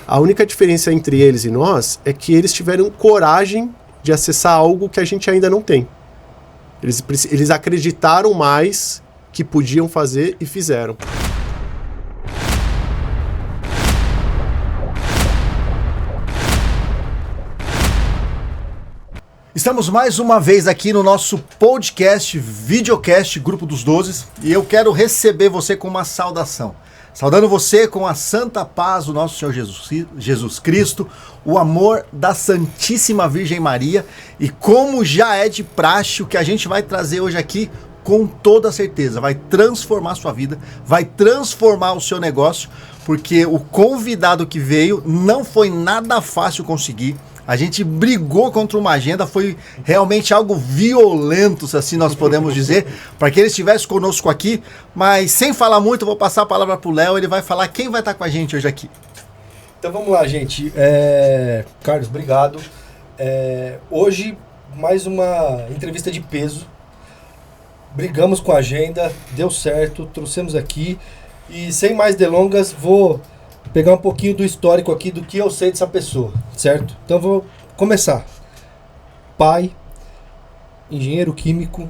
A única diferença entre eles e nós é que eles tiveram coragem de acessar algo que a gente ainda não tem. Eles acreditaram mais que podiam fazer e fizeram. Estamos mais uma vez aqui no nosso podcast, videocast, Grupo dos 12, e eu quero receber você com uma saudação. Saudando você com a santa paz do nosso Senhor Jesus Cristo, o amor da Santíssima Virgem Maria, e como já é de praxe, o que a gente vai trazer hoje aqui, com toda certeza, vai transformar a sua vida, vai transformar o seu negócio, porque o convidado que veio não foi nada fácil conseguir. A gente brigou contra uma agenda, foi realmente algo violento, se assim nós podemos dizer, para que ele estivesse conosco aqui. Mas sem falar muito, eu vou passar a palavra para o Léo, ele vai falar quem vai estar com a gente hoje aqui. Então vamos lá, gente. Carlos, obrigado. Hoje, mais uma entrevista de peso. Brigamos com a agenda, deu certo, trouxemos aqui. E sem mais delongas, vou pegar um pouquinho do histórico aqui, do que eu sei dessa pessoa, certo? Então vou começar. Pai, engenheiro químico,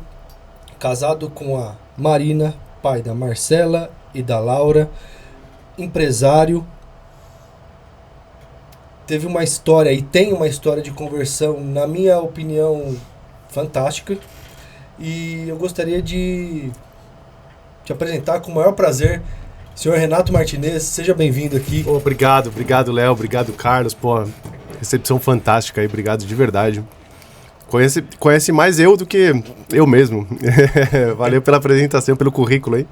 casado com a Marina, pai da Marcela e da Laura, empresário, teve uma história e tem uma história de conversão, na minha opinião, fantástica, e eu gostaria de te apresentar com o maior prazer. Senhor Renato Martinez, seja bem-vindo aqui. Obrigado, Léo, obrigado, Carlos. Pô, recepção fantástica aí, obrigado de verdade. Conhece mais eu do que eu mesmo. Valeu pela apresentação, pelo currículo aí.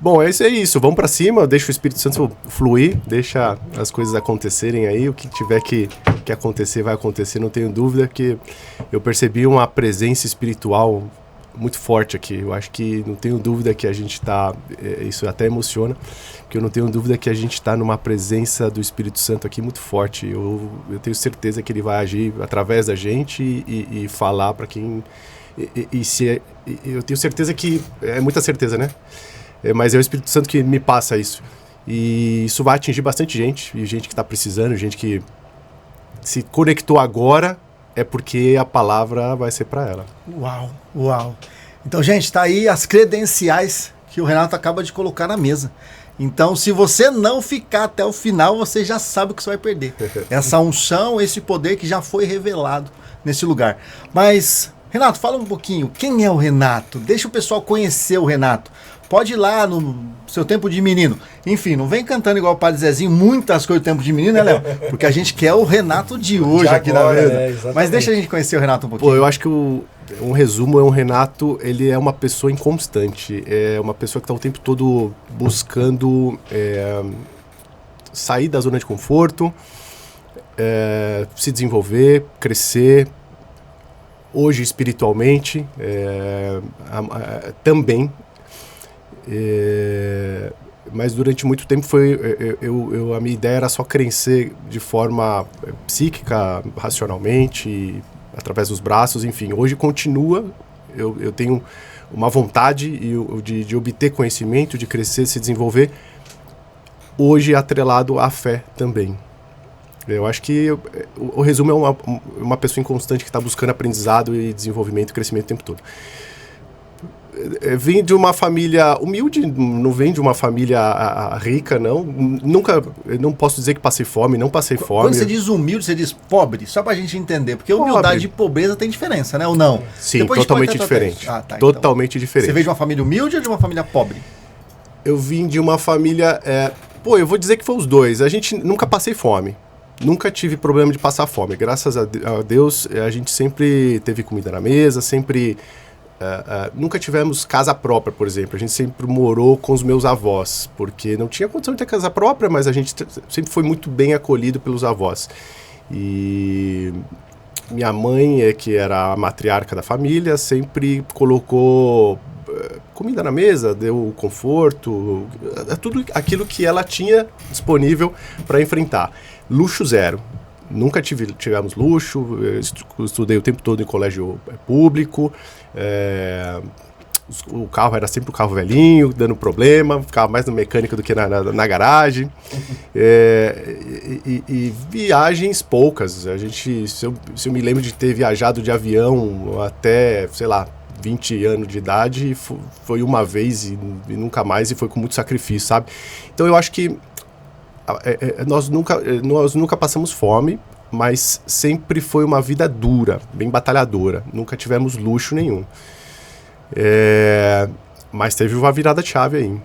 Bom, é isso, vamos pra cima, deixa o Espírito Santo fluir, deixa as coisas acontecerem aí, o que tiver que acontecer vai acontecer, não tenho dúvida que eu percebi uma presença espiritual muito forte aqui. Eu acho que não tenho dúvida que a gente está, isso até emociona, porque eu não tenho dúvida que a gente está numa presença do Espírito Santo aqui muito forte. Eu tenho certeza que ele vai agir através da gente e falar para quem... eu tenho certeza que... É muita certeza, né? Mas é o Espírito Santo que me passa isso. E isso vai atingir bastante gente, e gente que está precisando, gente que se conectou agora, é porque a palavra vai ser para ela. Uau. Então, gente, tá aí as credenciais que o Renato acaba de colocar na mesa. Então, se você não ficar até o final, você já sabe o que você vai perder. Essa unção, esse poder que já foi revelado nesse lugar. Mas, Renato, fala um pouquinho. Quem é o Renato? Deixa o pessoal conhecer o Renato. Pode ir lá no seu tempo de menino. Enfim, não vem cantando igual o Padre Zezinho, muitas coisas do tempo de menino, né, Léo? Porque a gente quer o Renato de hoje de aqui agora, na mesa. Mas deixa a gente conhecer o Renato um pouquinho. Pô, eu acho que um resumo é um Renato, ele é uma pessoa inconstante. É uma pessoa que está o tempo todo buscando sair da zona de conforto, se desenvolver, crescer. Hoje, espiritualmente, também. Mas durante muito tempo a minha ideia era só crescer de forma psíquica, racionalmente, através dos braços, enfim. Hoje continua, eu tenho uma vontade de obter conhecimento, de crescer, se desenvolver, hoje atrelado à fé também. Eu acho que o resumo é uma pessoa inconstante que está buscando aprendizado e desenvolvimento e crescimento o tempo todo. Vim de uma família humilde, não vem de uma família rica, não. Nunca, não posso dizer que passei fome, não passei fome. Quando você diz humilde, você diz pobre, só pra gente entender, porque humildade e pobreza tem diferença, né, ou não? Sim, depois totalmente diferente. Totalmente diferente. Você veio de uma família humilde ou de uma família pobre? Eu vim de uma família, eu vou dizer que foi os dois. Nunca passei fome. Nunca tive problema de passar fome. Graças a Deus, a gente sempre teve comida na mesa, sempre... nunca tivemos casa própria, por exemplo. A gente sempre morou com os meus avós, porque não tinha condição de ter casa própria, mas a gente sempre foi muito bem acolhido pelos avós. E minha mãe, que era a matriarca da família, sempre colocou comida na mesa, deu conforto, tudo aquilo que ela tinha disponível para enfrentar. Luxo zero. Nunca tivemos luxo, eu estudei o tempo todo em colégio público, o carro era sempre o carro velhinho, dando problema, ficava mais no mecânico do que na garagem. E viagens poucas. A gente, se eu me lembro de ter viajado de avião até, sei lá, 20 anos de idade, foi uma vez e nunca mais, e foi com muito sacrifício, sabe? Então eu acho que nós nunca passamos fome, mas sempre foi uma vida dura, bem batalhadora. Nunca tivemos luxo nenhum. Mas teve uma virada de chave aí.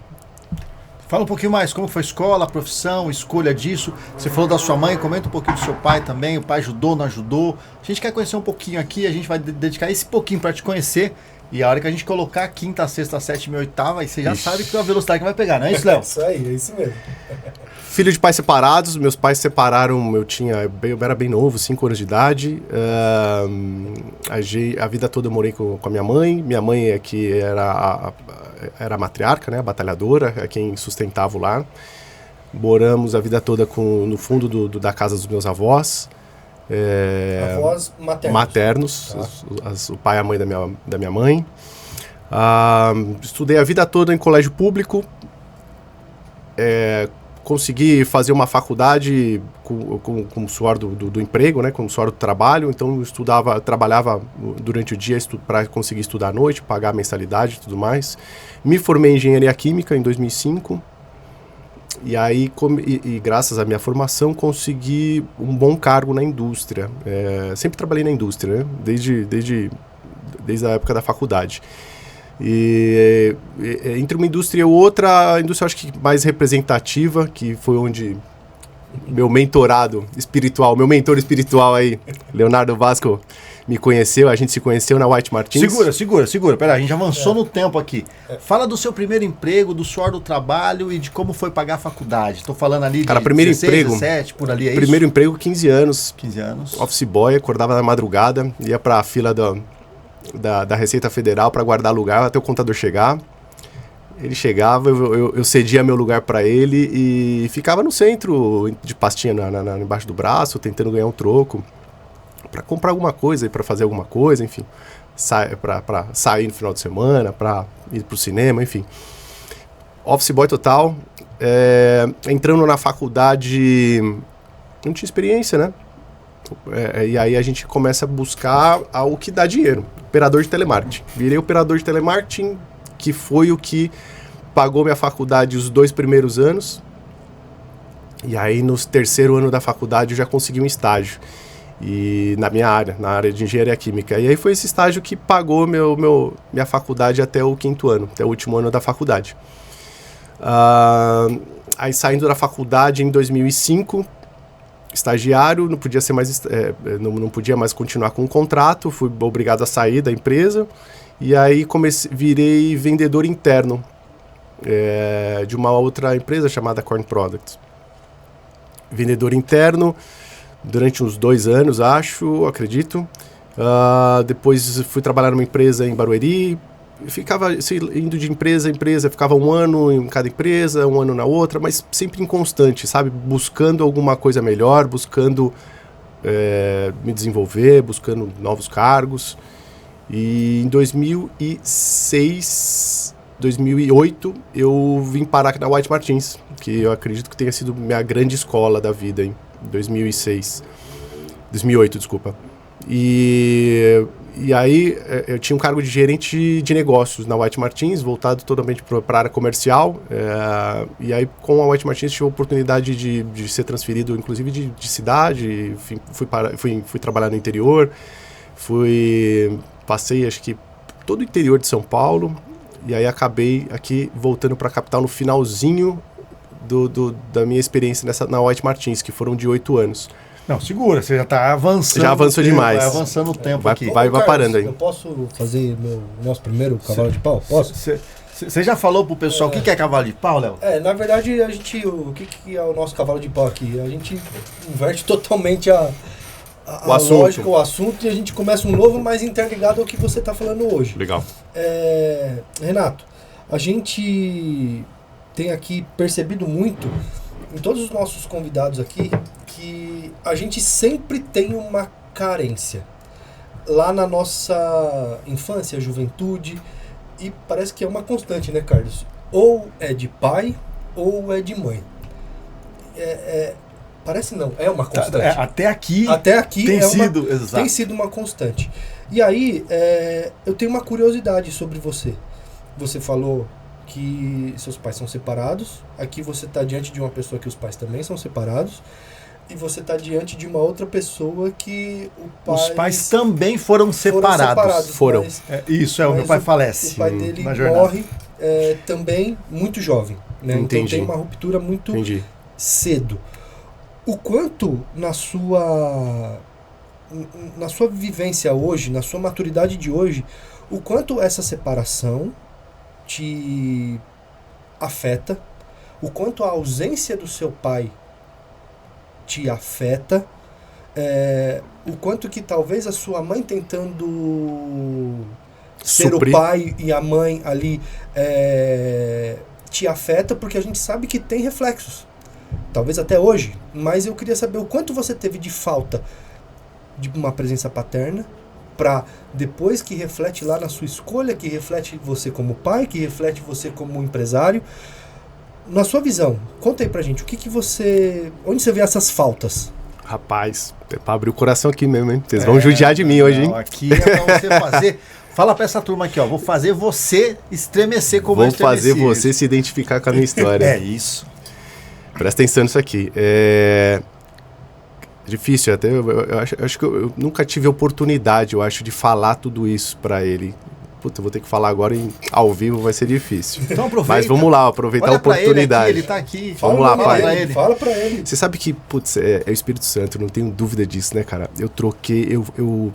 Fala um pouquinho mais, como foi a escola, a profissão, escolha disso. Você falou da sua mãe, comenta um pouquinho do seu pai também. O pai ajudou, não ajudou? A gente quer conhecer um pouquinho aqui, a gente vai dedicar esse pouquinho para te conhecer. E a hora que a gente colocar a quinta, sexta, sétima e oitava, aí você já sabe que é a velocidade que vai pegar, não é isso, Léo? Isso aí, é isso mesmo. Filho de pais separados, meus pais se separaram, eu era bem novo, 5 anos de idade. A vida toda eu morei com a minha mãe é que era a matriarca, né, a batalhadora, é quem sustentava o lar. Moramos a vida toda no fundo da casa dos meus avós. Avós maternos, tá. O pai e a mãe da minha mãe. Estudei a vida toda em colégio público. Consegui fazer uma faculdade com o suor do emprego, né, com o suor do trabalho. Então trabalhava durante o dia para conseguir estudar à noite, pagar a mensalidade e tudo mais. Me formei em engenharia química em 2005. E aí, graças à minha formação, consegui um bom cargo na indústria. Sempre trabalhei na indústria, né, desde a época da faculdade. E entre uma indústria e outra, a indústria acho que mais representativa, que foi onde meu mentor espiritual aí, Leonardo Vasco, me conheceu. A gente se conheceu na White Martins. Segura. Pera, a gente avançou no tempo aqui. Fala do seu primeiro emprego, do suor do trabalho e de como foi pagar a faculdade. Tô falando ali de primeiro 16, emprego, 17, por ali, é isso? Primeiro emprego, 15 anos. 15 anos. Office boy, acordava na madrugada, ia pra fila da Receita Federal para guardar lugar até o contador chegar. Ele chegava, eu cedia meu lugar para ele e ficava no centro de pastinha embaixo do braço, tentando ganhar um troco para comprar alguma coisa, para fazer alguma coisa, enfim, para sair no final de semana, para ir pro cinema, enfim. Office boy total. Entrando na faculdade, não tinha experiência, né? E aí a gente começa a buscar o que dá dinheiro. Operador de telemarketing. Virei operador de telemarketing, que foi o que pagou minha faculdade os 2 primeiros anos. E aí no terceiro ano da faculdade eu já consegui um estágio. E na área de engenharia química. E aí foi esse estágio que pagou minha faculdade até o 5º ano, até o último ano da faculdade. Aí saindo da faculdade em 2005, estagiário, não podia ser mais, não podia mais continuar com o contrato, fui obrigado a sair da empresa, e aí virei vendedor interno de uma outra empresa chamada Corn Products. Vendedor interno durante uns 2 anos, acredito. Depois fui trabalhar numa empresa em Barueri, ficava indo de empresa a empresa, ficava 1 ano em cada empresa, 1 ano na outra, mas sempre inconstante, sabe? Buscando alguma coisa melhor, buscando me desenvolver, buscando novos cargos. E em 2008, eu vim parar aqui na White Martins, que eu acredito que tenha sido minha grande escola da vida, em 2008, desculpa. E aí eu tinha um cargo de gerente de negócios na White Martins, voltado totalmente para a área comercial. E aí com a White Martins tive a oportunidade de ser transferido, inclusive de cidade. Fui trabalhar no interior, passei acho que todo o interior de São Paulo. E aí acabei aqui voltando para a capital no finalzinho da minha experiência na White Martins, que foram de 8 anos. Não, segura, você já está avançando. Já avançou demais. Vai avançando o tempo aqui. Vai parando aí. Eu posso fazer nosso primeiro cavalo de pau? Posso? Você já falou pro pessoal o que é cavalo de pau, Léo? Na verdade, o que é o nosso cavalo de pau aqui? A gente inverte totalmente a lógica, o assunto, e a gente começa um novo, mais interligado ao que você está falando hoje. Legal. Renato, a gente tem aqui percebido muito, em todos os nossos convidados aqui, que a gente sempre tem uma carência. Lá na nossa infância, juventude, E parece que é uma constante, né, Carlos? Ou é de pai ou é de mãe. Parece não, é uma constante. Até aqui tem sido uma constante. E aí, eu tenho uma curiosidade sobre você. Você falou que seus pais são separados. Aqui você está diante de uma pessoa que os pais também são separados. E você está diante de uma outra pessoa que os pais também foram separados. Foram. O meu pai falece. O pai dele morre também muito jovem. Né? Então tem uma ruptura muito cedo. O quanto na sua vivência hoje, na sua maturidade de hoje, o quanto essa separação te afeta, o quanto a ausência do seu pai te afeta, o quanto que talvez a sua mãe tentando ser o pai e a mãe ali te afeta, porque a gente sabe que tem reflexos, talvez até hoje, mas eu queria saber o quanto você teve de falta de uma presença paterna, para depois que reflete lá na sua escolha, que reflete você como pai, que reflete você como empresário. Na sua visão, conta aí pra gente, onde você vê essas faltas? Rapaz, é pra abrir o coração aqui mesmo, hein? Vocês vão judiar de mim hoje, hein? Aqui é pra você fazer... Fala pra essa turma aqui, ó, vou fazer você estremecer como eu estremeci. Vou fazer você se identificar com a minha história. É isso. Presta atenção nisso aqui. Difícil, até eu acho que eu nunca tive oportunidade, eu acho, de falar tudo isso pra ele. Puta, eu vou ter que falar agora ao vivo, vai ser difícil. Então aproveita. Mas vamos lá, aproveitar a oportunidade. Ele tá aqui. Vamos lá, pai. Fala pra ele. Você sabe que, putz, é o Espírito Santo, não tenho dúvida disso, né, cara? Eu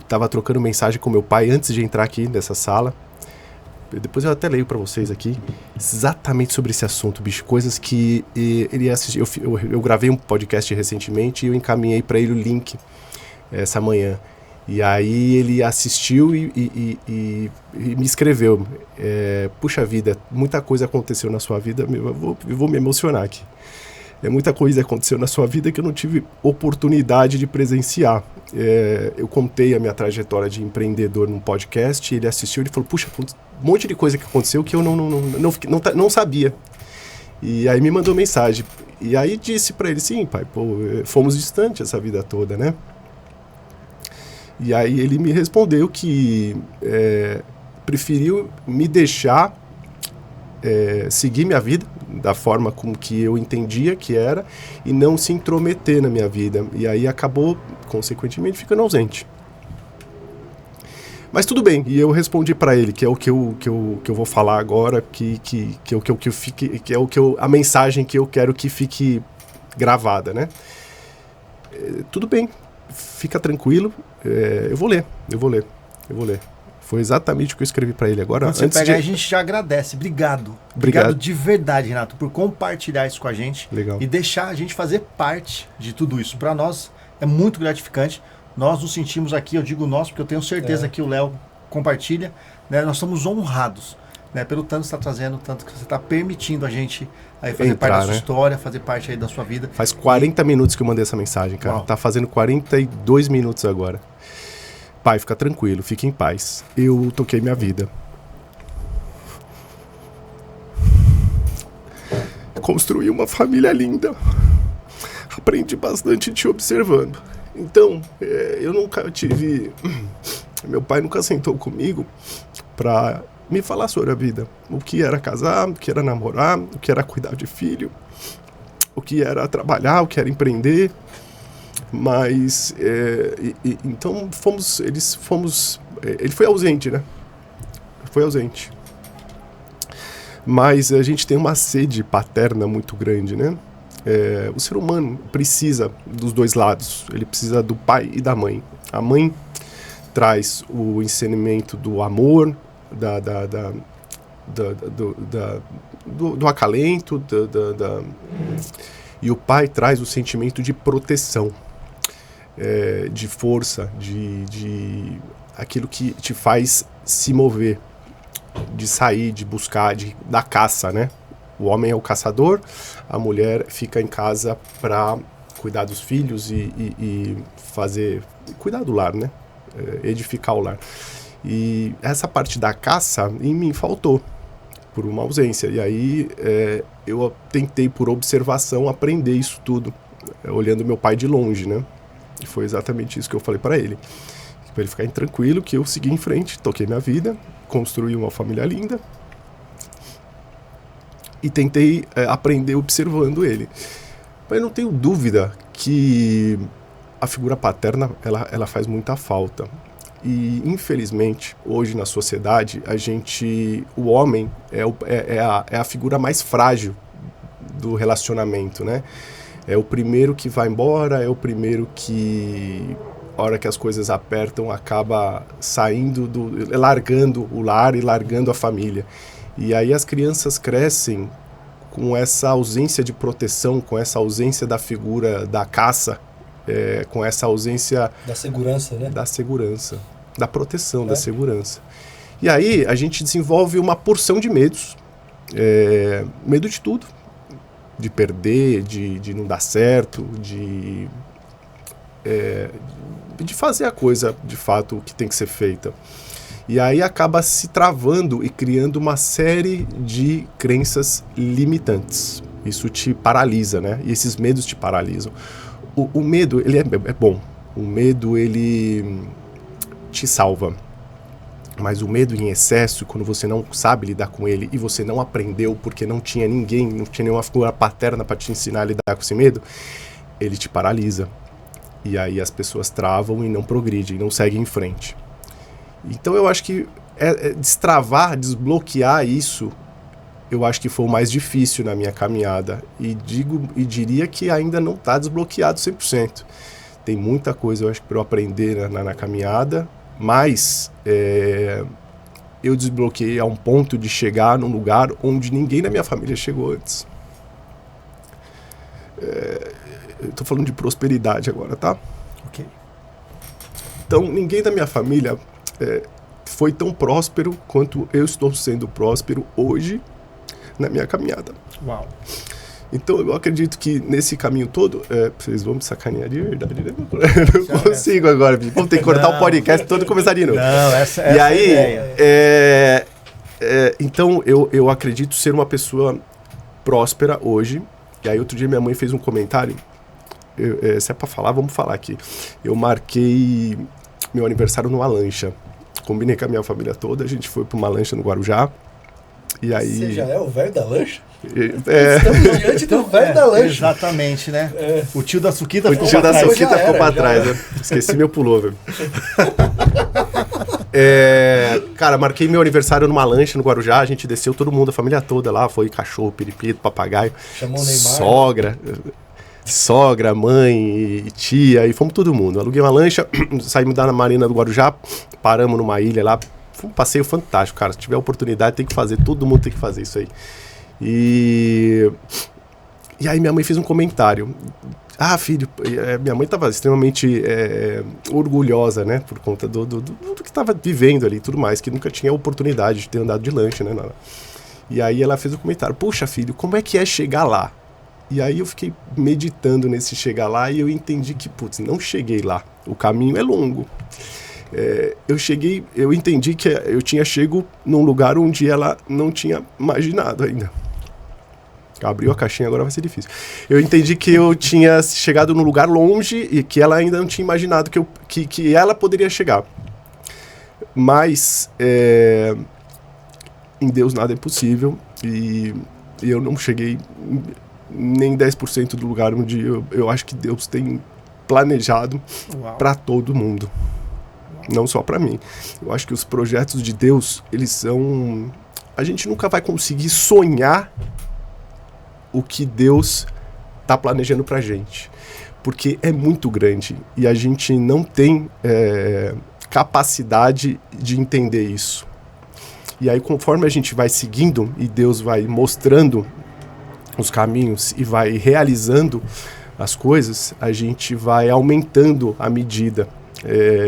tava trocando mensagem com meu pai antes de entrar aqui nessa sala. Depois eu até leio pra vocês aqui, exatamente sobre esse assunto, bicho. Coisas que ele assistiu. Eu gravei um podcast recentemente e eu encaminhei pra ele o link essa manhã. E aí ele assistiu e me escreveu. Puxa vida, muita coisa aconteceu na sua vida. Eu vou me emocionar aqui. Muita coisa aconteceu na sua vida que eu não tive oportunidade de presenciar. Eu contei a minha trajetória de empreendedor num podcast, ele assistiu e falou, puxa, um monte de coisa que aconteceu que eu não sabia. E aí me mandou mensagem. E aí disse pra ele, sim, pai, fomos distantes essa vida toda, né? E aí ele me respondeu que preferiu me deixar seguir minha vida da forma como que eu entendia que era e não se intrometer na minha vida. E aí acabou, consequentemente, ficando ausente. Mas tudo bem, e eu respondi para ele, que é o que eu vou falar agora, a mensagem que eu quero que fique gravada, né? Tudo bem, fica tranquilo, eu vou ler. Foi exatamente o que eu escrevi para ele agora. Quando você pegar, a gente já agradece. Obrigado de verdade, Renato, por compartilhar isso com a gente. Legal. E deixar a gente fazer parte de tudo isso. Para nós é muito gratificante. Nós nos sentimos aqui, eu digo nós, porque eu tenho certeza que o Léo compartilha, né? Nós somos honrados, né? Pelo tanto que você está trazendo, tanto que você está permitindo a gente aí fazer parte da sua história, fazer parte aí da sua vida. Faz 40 minutos que eu mandei essa mensagem, cara. Uau. Tá fazendo 42 minutos agora. Pai, fica tranquilo, fique em paz. Eu toquei minha vida. Construí uma família linda. Aprendi bastante te observando. Então, eu nunca tive... Meu pai nunca sentou comigo pra me falar sobre a vida. O que era casar, o que era namorar, o que era cuidar de filho, o que era trabalhar, o que era empreender. Mas, então, ele foi ausente, né? Foi ausente. Mas a gente tem uma sede paterna muito grande, né? O ser humano precisa dos dois lados. Ele precisa do pai e da mãe. A mãe traz o ensinamento do amor, do acalento, e o pai traz o sentimento de proteção. De força, de aquilo que te faz se mover, de sair, de buscar, da caça, né? O homem é o caçador, a mulher fica em casa para cuidar dos filhos e cuidar do lar, né? Edificar o lar. E essa parte da caça em mim faltou, por uma ausência. E aí eu tentei, por observação, aprender isso tudo, olhando meu pai de longe, né? E foi exatamente isso que eu falei para ele. Para ele ficar tranquilo, que eu segui em frente, toquei minha vida, construí uma família linda. E tentei aprender observando ele. Mas eu não tenho dúvida que a figura paterna, ela faz muita falta. E, infelizmente, hoje na sociedade, o homem é a figura mais frágil do relacionamento, né? É o primeiro que vai embora, é o primeiro que, a hora que as coisas apertam, acaba saindo, largando o lar e largando a família. E aí as crianças crescem com essa ausência de proteção, com essa ausência da figura da caça, com essa ausência... Da segurança, né? Da segurança, da proteção, da segurança. E aí a gente desenvolve uma porção de medos. Medo de tudo. De perder, de não dar certo, de fazer a coisa, de fato, que tem que ser feita. E aí acaba se travando e criando uma série de crenças limitantes. Isso te paralisa, né? E esses medos te paralisam. O medo, ele é bom. O medo, ele te salva. Mas o medo em excesso, quando você não sabe lidar com ele e você não aprendeu porque não tinha ninguém, não tinha nenhuma figura paterna para te ensinar a lidar com esse medo, ele te paralisa. E aí as pessoas travam e não progridem, não seguem em frente. Então eu acho que destravar, desbloquear isso, eu acho que foi o mais difícil na minha caminhada. E diria que ainda não está desbloqueado 100%. Tem muita coisa, eu acho, para eu aprender na caminhada, mas eu desbloqueei a um ponto de chegar num lugar onde ninguém na minha família chegou antes. Eu estou falando de prosperidade agora, tá? Ok. Então, ninguém da minha família foi tão próspero quanto eu estou sendo próspero hoje na minha caminhada. Uau. Então, eu acredito que nesse caminho todo... vocês vão me sacanear de verdade, né? Não consigo agora. Vamos ter que cortar o podcast todo e começar de novo. Não, essa e aí, é a ideia. Então, eu acredito ser uma pessoa próspera hoje. E aí, outro dia, minha mãe fez um comentário. Se é pra falar, vamos falar aqui. Eu marquei meu aniversário numa lancha. Combinei com a minha família toda. A gente foi pra uma lancha no Guarujá. E aí... Você já é o velho da lancha? Estamos diante do velho da lancha. Exatamente, né? O tio da Suquita ficou pra trás. Né? Esqueci meu pullover. Cara, marquei meu aniversário numa lancha no Guarujá. A gente desceu todo mundo, a família toda lá. Foi cachorro, periquito, papagaio. Chamou o Neymar. Sogra, mãe e tia. E fomos todo mundo. Aluguei uma lancha, saímos da marina do Guarujá. Paramos numa ilha lá. Foi um passeio fantástico, cara. Se tiver oportunidade, tem que fazer. Todo mundo tem que fazer isso aí. E aí minha mãe fez um comentário. Filho, minha mãe estava extremamente orgulhosa, né? Por conta do que estava vivendo ali e tudo mais, que nunca tinha oportunidade de ter andado de lancha, né? E aí ela fez um comentário. Puxa, filho, como é que é chegar lá? E aí eu fiquei meditando nesse chegar lá e eu entendi que, não cheguei lá. O caminho é longo. Eu entendi que eu tinha chego num lugar onde ela não tinha imaginado ainda. Abriu a caixinha, agora vai ser difícil. Eu entendi que eu tinha chegado num lugar longe e que ela ainda não tinha imaginado que ela poderia chegar. Mas em Deus nada é impossível e eu não cheguei nem 10% do lugar onde eu acho que Deus tem planejado para todo mundo. Não só para mim. Eu acho que os projetos de Deus, eles são... A gente nunca vai conseguir sonhar o que Deus está planejando pra gente. Porque é muito grande. E a gente não tem capacidade de entender isso. E aí, conforme a gente vai seguindo e Deus vai mostrando os caminhos e vai realizando as coisas, a gente vai aumentando a medida.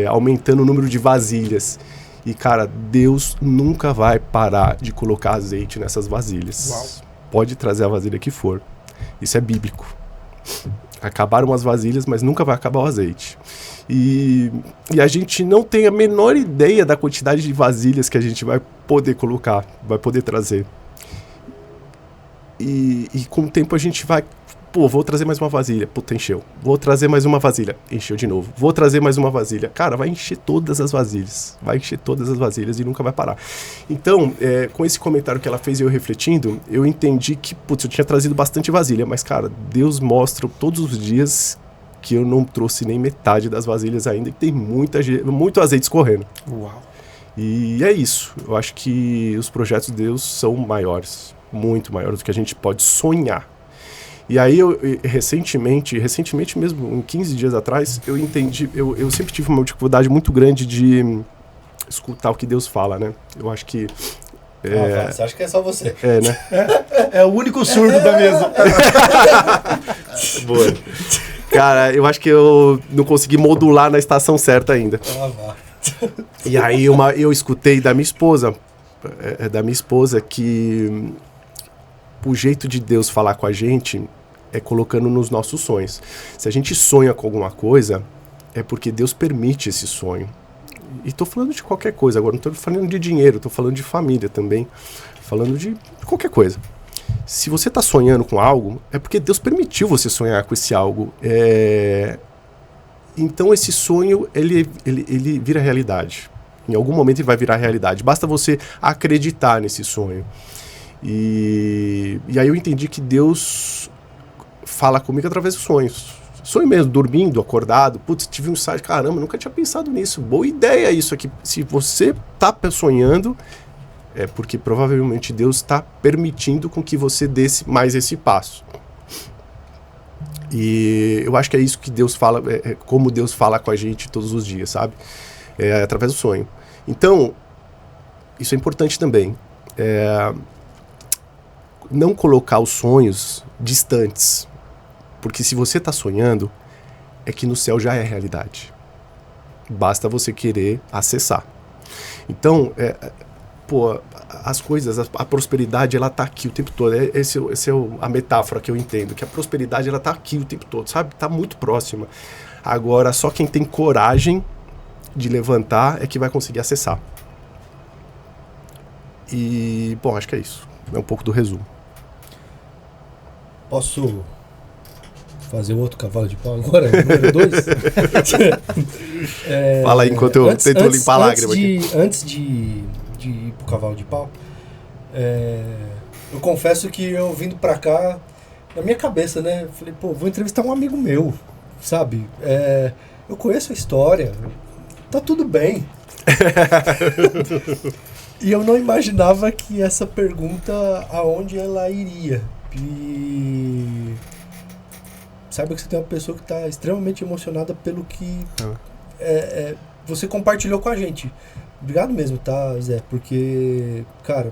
Aumentando o número de vasilhas. E, cara, Deus nunca vai parar de colocar azeite nessas vasilhas. Uau. Pode trazer a vasilha que for. Isso é bíblico. Acabaram as vasilhas, mas nunca vai acabar o azeite. E a gente não tem a menor ideia da quantidade de vasilhas que a gente vai poder colocar, vai poder trazer. E com o tempo a gente vai... Pô, vou trazer mais uma vasilha. Puta, encheu. Vou trazer mais uma vasilha. Encheu de novo. Vou trazer mais uma vasilha. Cara, vai encher todas as vasilhas. Vai encher todas as vasilhas e nunca vai parar. Então, com esse comentário que ela fez e eu refletindo, eu entendi que, putz, eu tinha trazido bastante vasilha. Mas, cara, Deus mostra todos os dias que eu não trouxe nem metade das vasilhas ainda. E tem muito azeite escorrendo. Uau. E é isso. Eu acho que os projetos de Deus são maiores. Muito maiores do que a gente pode sonhar. E aí, recentemente mesmo, em 15 dias atrás, eu entendi, eu sempre tive uma dificuldade muito grande de escutar o que Deus fala, né? Eu acho que... Você acha que é só você? Né? É o único surdo da mesa. Boa. Cara, eu acho que eu não consegui modular na estação certa ainda. E aí, eu escutei da minha esposa que... O jeito de Deus falar com a gente é colocando nos nossos sonhos. Se a gente sonha com alguma coisa, é porque Deus permite esse sonho. E estou falando de qualquer coisa agora, não estou falando de dinheiro, estou falando de família também, falando de qualquer coisa. Se você está sonhando com algo, é porque Deus permitiu você sonhar com esse algo. Então esse sonho, ele vira realidade. Em algum momento ele vai virar realidade. Basta você acreditar nesse sonho. E aí eu entendi que Deus fala comigo através dos sonhos. Sonho mesmo, dormindo, acordado. Putz, tive um insight, caramba, nunca tinha pensado nisso. Boa ideia isso aqui. Se você está sonhando, é porque provavelmente Deus está permitindo com que você dê mais esse passo. E eu acho que é isso que Deus fala, como Deus fala com a gente todos os dias, sabe? Através do sonho. Então, isso é importante também. Não colocar os sonhos distantes, porque se você está sonhando, é que no céu já é realidade. Basta você querer acessar. Então, as coisas, a prosperidade, ela está aqui o tempo todo. Essa é a metáfora que eu entendo, que a prosperidade, ela está aqui o tempo todo, sabe? Está muito próxima. Agora, só quem tem coragem de levantar é que vai conseguir acessar. E, bom, acho que é isso. É um pouco do resumo. Posso fazer o outro cavalo de pau agora? Número 2? Fala aí enquanto eu tento limpar a lágrima aqui. Antes de ir pro cavalo de pau, eu confesso que eu vindo pra cá, na minha cabeça, né? Falei, vou entrevistar um amigo meu, sabe? Eu conheço a história, tá tudo bem. E eu não imaginava que essa pergunta, aonde ela iria. E saiba que você tem uma pessoa que está extremamente emocionada pelo que você compartilhou com a gente. Obrigado mesmo, tá, Zé? Porque, cara,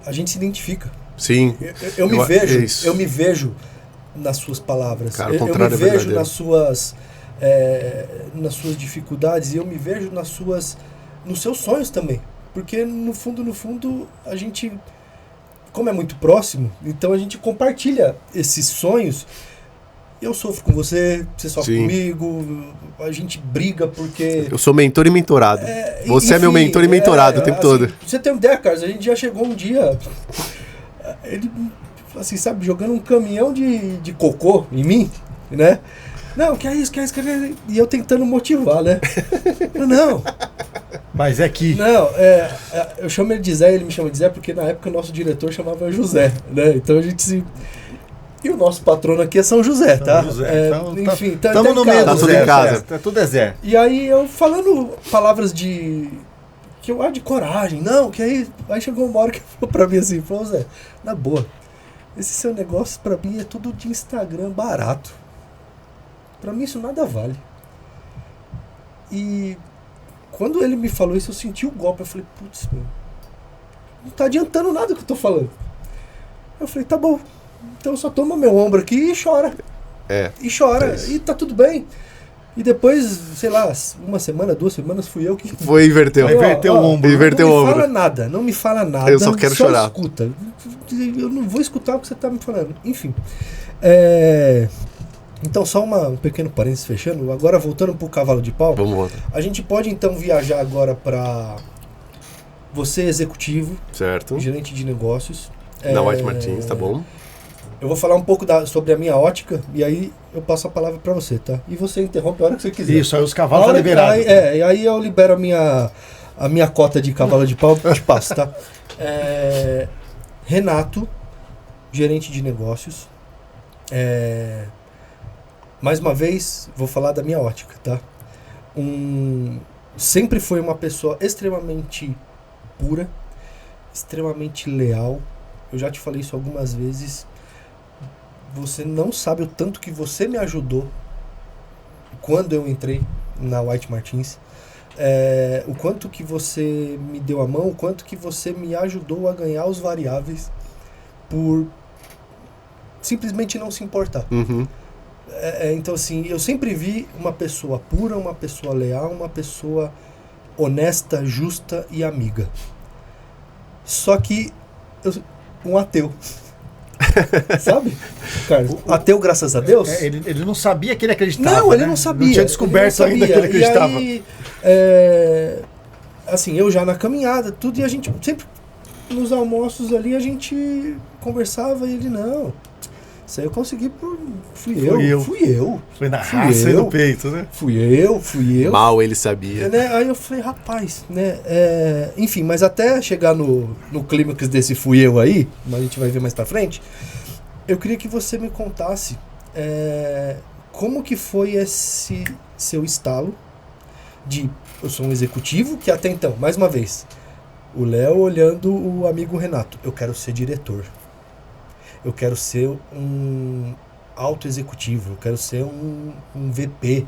a gente se identifica. Sim. Eu me vejo nas suas palavras. Cara, eu me vejo nas suas dificuldades, e eu me vejo nos seus sonhos também. Porque no fundo, a gente, como é muito próximo, então a gente compartilha esses sonhos. Eu sofro com você, você sofre comigo, a gente briga porque... Eu sou mentor e mentorado. Você é meu mentor e mentorado o tempo todo. Você tem uma ideia, Carlos, a gente já chegou um dia, ele, assim, sabe, jogando um caminhão de cocô em mim, né? Não, que é isso. E eu tentando motivar, né? Não. Mas é que... Não, eu chamo ele de Zé, ele me chama de Zé, porque na época o nosso diretor chamava José, né? Então a gente se... E o nosso patrono aqui é São José, tá? José. Enfim, estamos no meio, tá tudo em casa. Tá tudo é Zé. E aí eu falando palavras de coragem, não, que aí chegou uma hora que falou pra mim assim, falou, Zé, na boa, esse seu negócio pra mim é tudo de Instagram barato. Pra mim isso nada vale. E quando ele me falou isso, eu senti o golpe. Eu falei, putz, meu, não tá adiantando nada o que eu tô falando. Eu falei, tá bom. Então só toma meu ombro aqui e chora. E chora. E tá tudo bem. E depois, sei lá, uma semana, 2 semanas, fui eu que... Foi inverteu. Inverteu o ombro. Inverteu o ombro. Não me fala nada. Eu só quero chorar. Escuta. Eu não vou escutar o que você tá me falando. Enfim. Então, só um pequeno parênteses fechando. Agora, voltando pro cavalo de pau. Vamos voltar. A gente pode, então, viajar agora para você, executivo, Certo. gerente de negócios. Na White Martins, tá bom? Eu vou falar um pouco sobre a minha ótica e aí eu passo a palavra para você, tá? E você interrompe a hora que você quiser. Isso, aí os cavalos estão liberados. E aí eu libero a minha cota de cavalo de pau e te passo, tá? Renato, gerente de negócios. Mais uma vez, vou falar da minha ótica, tá? Sempre foi uma pessoa extremamente pura, extremamente leal. Eu já te falei isso algumas vezes. Você não sabe o tanto que você me ajudou quando eu entrei na White Martins. O quanto que você me deu a mão, o quanto que você me ajudou a ganhar os variáveis por simplesmente não se importar. Uhum. Então, assim, eu sempre vi uma pessoa pura, uma pessoa leal, uma pessoa honesta, justa e amiga. Só que um ateu. Sabe, Carlos? Ateu, graças a Deus. Ele não sabia que ele acreditava. Não, ele não sabia. Não tinha descoberto ainda que ele acreditava. E aí, assim, eu já na caminhada, tudo, e a gente sempre nos almoços ali, a gente conversava e ele, não, isso aí eu consegui fui eu. Foi na raça e no peito, né? Fui eu. Mal ele sabia. Aí eu falei, rapaz, né? Enfim, mas até chegar no clímax desse fui eu aí, mas a gente vai ver mais pra frente, eu queria que você me contasse como que foi esse seu estalo de eu sou um executivo que até então, mais uma vez, o Léo olhando o amigo Renato, eu quero ser diretor. Eu quero ser um alto executivo, eu quero ser um VP,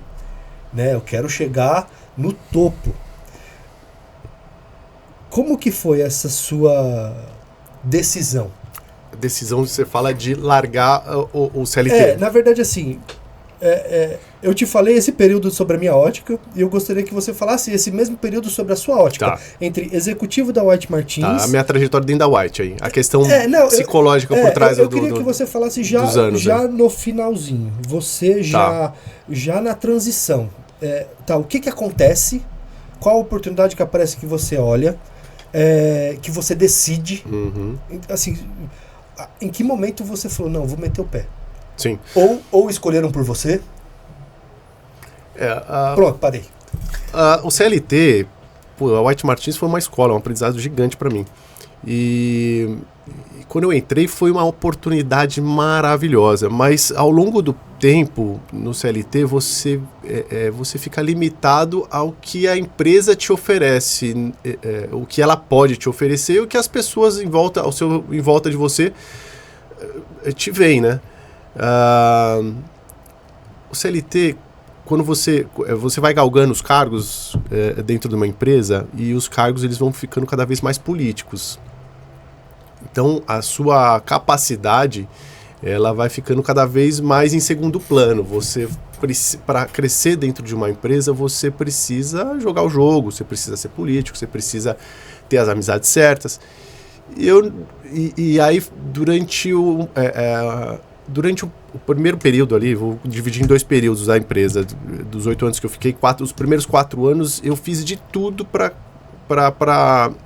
né? Eu quero chegar no topo. Como que foi essa sua decisão? A decisão, você fala de largar o CLT. Na verdade, assim, eu te falei esse período sobre a minha ótica e eu gostaria que você falasse esse mesmo período sobre a sua ótica. Tá. Entre executivo da White Martins... Tá, a minha trajetória dentro da White aí. A questão psicológica por trás eu queria que você falasse dos anos, já no finalzinho. Você já na transição. O que acontece? Qual a oportunidade que aparece que você olha? Que você decide? Uhum. Assim, em que momento você falou, não, vou meter o pé? Sim. Ou escolheram por você? Pronto, parei. O CLT, a White Martins foi uma escola, um aprendizado gigante para mim. E quando eu entrei foi uma oportunidade maravilhosa, mas ao longo do tempo no CLT você fica limitado ao que a empresa te oferece, o que ela pode te oferecer e o que as pessoas em volta de você te veem, né? O CLT, quando você vai galgando os cargos dentro de uma empresa, e os cargos eles vão ficando cada vez mais políticos. Então a sua capacidade ela vai ficando cada vez mais em segundo plano. Você, para crescer dentro de uma empresa, você precisa jogar o jogo, você precisa ser político, você precisa ter as amizades certas. E aí durante o primeiro período ali, vou dividir em 2 períodos da empresa, dos 8 anos que eu fiquei, os primeiros 4 anos eu fiz de tudo para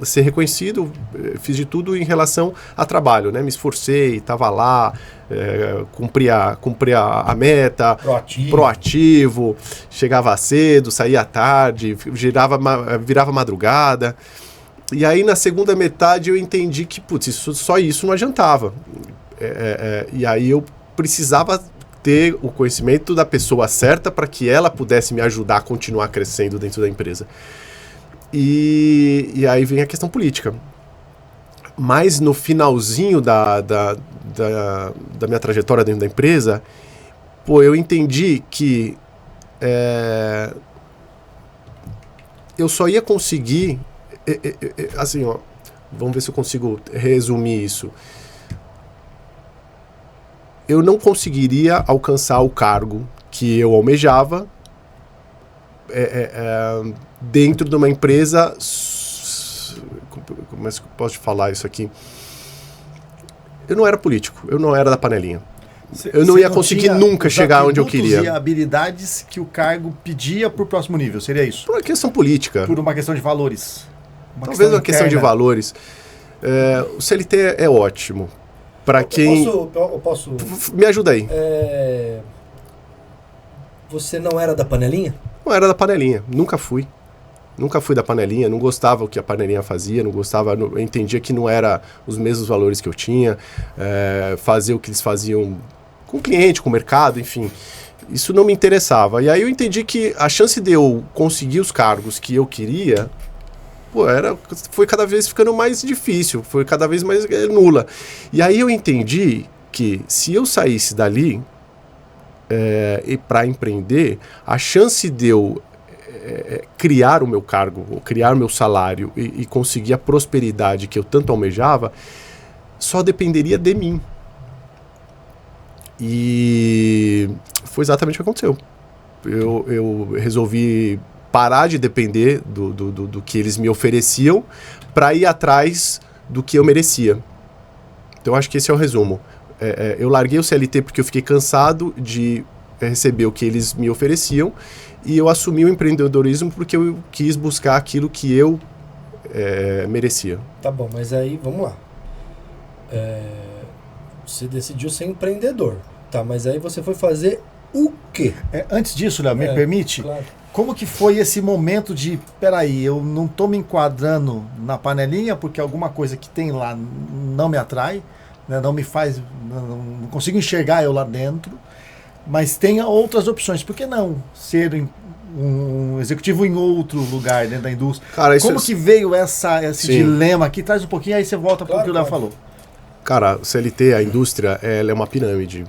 ser reconhecido, fiz de tudo em relação a trabalho, né? Me esforcei, estava lá, cumpria a meta, proativo, chegava cedo, saía tarde, virava madrugada. E aí na segunda metade eu entendi que, só isso não adiantava. E aí eu precisava ter o conhecimento da pessoa certa para que ela pudesse me ajudar a continuar crescendo dentro da empresa. E aí vem a questão política. Mas no finalzinho da minha trajetória dentro da empresa, eu entendi que eu só ia conseguir... assim, vamos ver se eu consigo resumir isso. Eu não conseguiria alcançar o cargo que eu almejava dentro de uma empresa... Como é que eu posso falar isso aqui? Eu não era político, eu não era da panelinha. eu não ia conseguir nunca chegar onde eu queria. E habilidades que o cargo pedia para o próximo nível, seria isso? Por uma questão política. Por uma questão de valores. Talvez uma questão de valores. O CLT é ótimo. Para quem... Eu posso... Me ajuda aí. Você não era da panelinha? Não era da panelinha, nunca fui. Nunca fui da panelinha, não gostava o que a panelinha fazia, não gostava, eu entendia que não era os mesmos valores que eu tinha, fazer o que eles faziam com o cliente, com o mercado, enfim. Isso não me interessava. E aí eu entendi que a chance de eu conseguir os cargos que eu queria, foi cada vez ficando mais difícil, foi cada vez mais nula. E aí eu entendi que se eu saísse dali e para empreender, a chance de eu criar o meu cargo, ou criar o meu salário e conseguir a prosperidade que eu tanto almejava, só dependeria de mim. E foi exatamente o que aconteceu. Eu resolvi parar de depender do que eles me ofereciam para ir atrás do que eu merecia. Então acho que esse é o resumo. Eu larguei o CLT porque eu fiquei cansado de receber o que eles me ofereciam e eu assumi o empreendedorismo porque eu quis buscar aquilo que eu merecia. Tá bom, mas aí vamos lá. Você decidiu ser empreendedor, tá? Mas aí você foi fazer o quê? Antes disso, Léo, me permite? Claro. Como que foi esse momento de, peraí, eu não estou me enquadrando na panelinha porque alguma coisa que tem lá não me atrai, né, não me faz, não consigo enxergar eu lá dentro, mas tem outras opções. Por que não ser um executivo em outro lugar dentro da indústria? Cara, como que veio esse dilema aqui? Traz um pouquinho, aí você volta para o que o Léo falou. Cara, o CLT, a indústria, ela é uma pirâmide.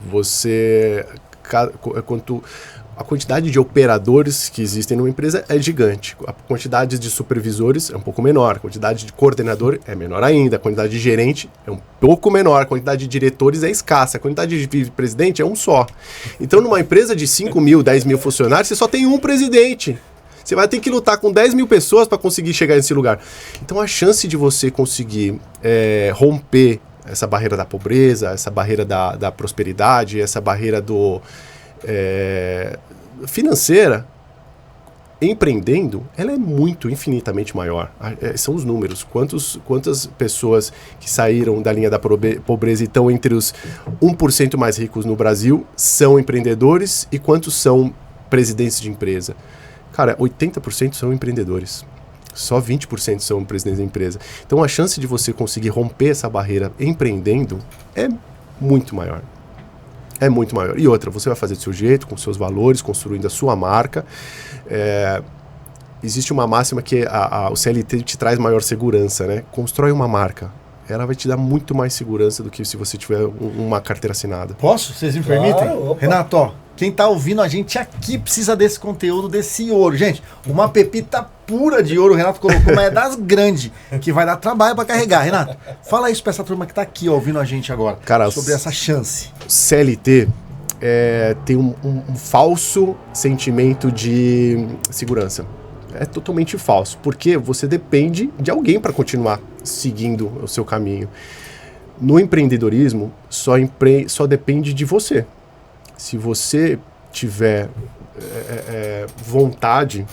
A quantidade de operadores que existem numa empresa é gigante. A quantidade de supervisores é um pouco menor. A quantidade de coordenador é menor ainda. A quantidade de gerente é um pouco menor. A quantidade de diretores é escassa. A quantidade de vice-presidente é um só. Então, numa empresa de 5 mil, 10 mil funcionários, você só tem um presidente. Você vai ter que lutar com 10 mil pessoas para conseguir chegar nesse lugar. Então, a chance de você conseguir romper essa barreira da pobreza, essa barreira da prosperidade, essa barreira financeira, empreendendo, ela é infinitamente maior. São os números. Quantas pessoas que saíram da linha da pobreza e estão entre os 1% mais ricos no Brasil são empreendedores e quantos são presidentes de empresa? Cara, 80% são empreendedores. Só 20% são presidentes de empresa. Então a chance de você conseguir romper essa barreira empreendendo é muito maior. É muito maior. E outra, você vai fazer do seu jeito, com seus valores, construindo a sua marca. Existe uma máxima que o CLT te traz maior segurança, né? Constrói uma marca. Ela vai te dar muito mais segurança do que se você tiver uma carteira assinada. Posso? Vocês me permitem? Renato, ó, quem tá ouvindo a gente aqui precisa desse conteúdo, desse ouro. Gente, uma pepita pura de ouro o Renato colocou, mas é das grandes, que vai dar trabalho para carregar. Renato, fala isso para essa turma que tá aqui ó, ouvindo a gente agora, cara, sobre essa chance. CLT tem um falso sentimento de segurança. É totalmente falso, porque você depende de alguém para continuar seguindo o seu caminho. No empreendedorismo, só depende de você. Se você tiver vontade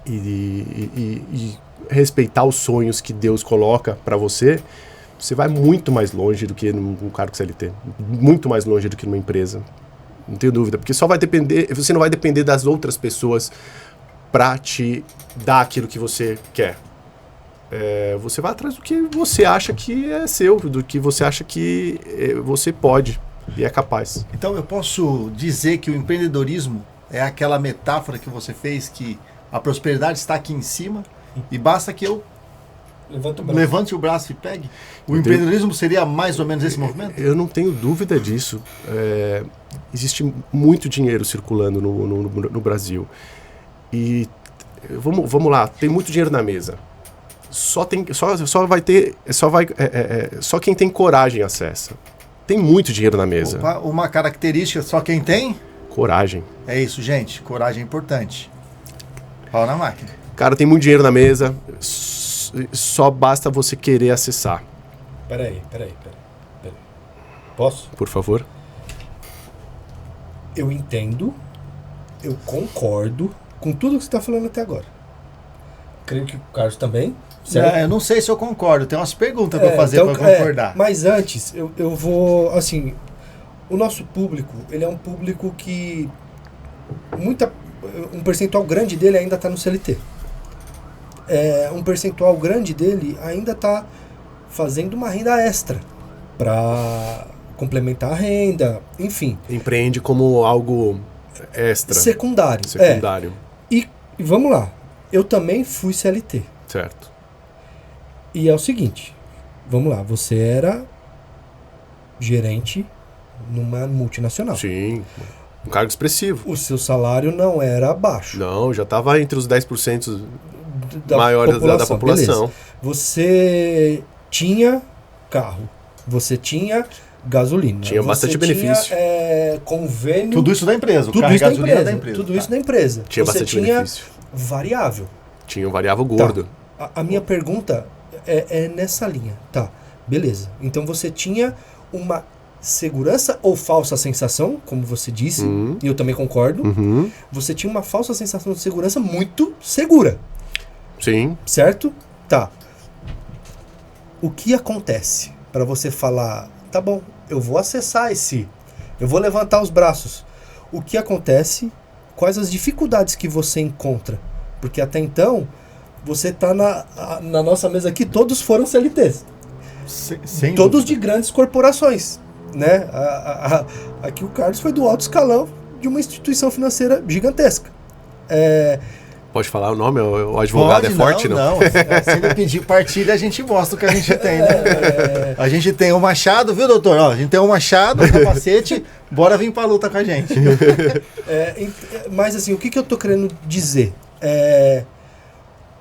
e respeitar os sonhos que Deus coloca para você, você vai muito mais longe do que num cargo CLT. Muito mais longe do que numa empresa. Não tenho dúvida, porque você não vai depender das outras pessoas para te dar aquilo que você quer. Você vai atrás do que você acha que é seu, do que você acha que você pode e é capaz. Então eu posso dizer que o empreendedorismo é aquela metáfora que você fez, que a prosperidade está aqui em cima e basta que eu levante o braço e pegue? O empreendedorismo seria mais ou menos esse movimento? Eu não tenho dúvida disso. Existe muito dinheiro circulando no Brasil. E vamos lá, tem muito dinheiro na mesa. Só quem tem coragem acessa. Tem muito dinheiro na mesa. Opa, uma característica, só quem tem? Coragem. É isso, gente. Coragem é importante. Pau na máquina. Cara, tem muito dinheiro na mesa. Só basta você querer acessar. Peraí. Posso? Por favor. Eu entendo, eu concordo com tudo que você está falando até agora. Creio que o Carlos também, certo? Eu não sei se eu concordo, tem umas perguntas para fazer então, para concordar. Mas antes, eu vou, assim, o nosso público, ele é um público que um percentual grande dele ainda está no CLT. Um percentual grande dele ainda está fazendo uma renda extra para complementar a renda, enfim. Empreende como algo extra. Secundário. E vamos lá, eu também fui CLT. Certo. E é o seguinte, vamos lá, você era gerente numa multinacional. Sim, um cargo expressivo. O seu salário não era baixo. Não, já estava entre os 10% da maiores da população. Beleza. Você tinha carro, você tinha gasolina. Tinha bastante benefício. Convênio. Tudo isso da empresa, tudo carro isso e gasolina da empresa. empresa. Tudo isso da empresa. Tinha você bastante tinha benefício. variável. Tinha um variável gordo. Tá. A minha pergunta é nessa linha. Tá, beleza. Então você tinha uma segurança ou falsa sensação, como você disse, e eu também concordo. Você tinha uma falsa sensação de segurança muito segura. Sim. Certo? Tá. O que acontece para você falar, tá bom, eu vou acessar eu vou levantar os braços. O que acontece? Quais as dificuldades que você encontra? Porque até então, você tá na nossa mesa aqui, todos foram CLTs. Sem todos dúvida. de grandes corporações, né? Aqui o Carlos foi do alto escalão de uma instituição financeira gigantesca. Pode falar o nome? O advogado é forte, não? Não, se ele pedir partilha, a gente mostra o que a gente tem, né? A gente tem o machado, viu, doutor? Ó, a gente tem o machado, o capacete, bora vir pra luta com a gente. Mas assim, o que eu tô querendo dizer?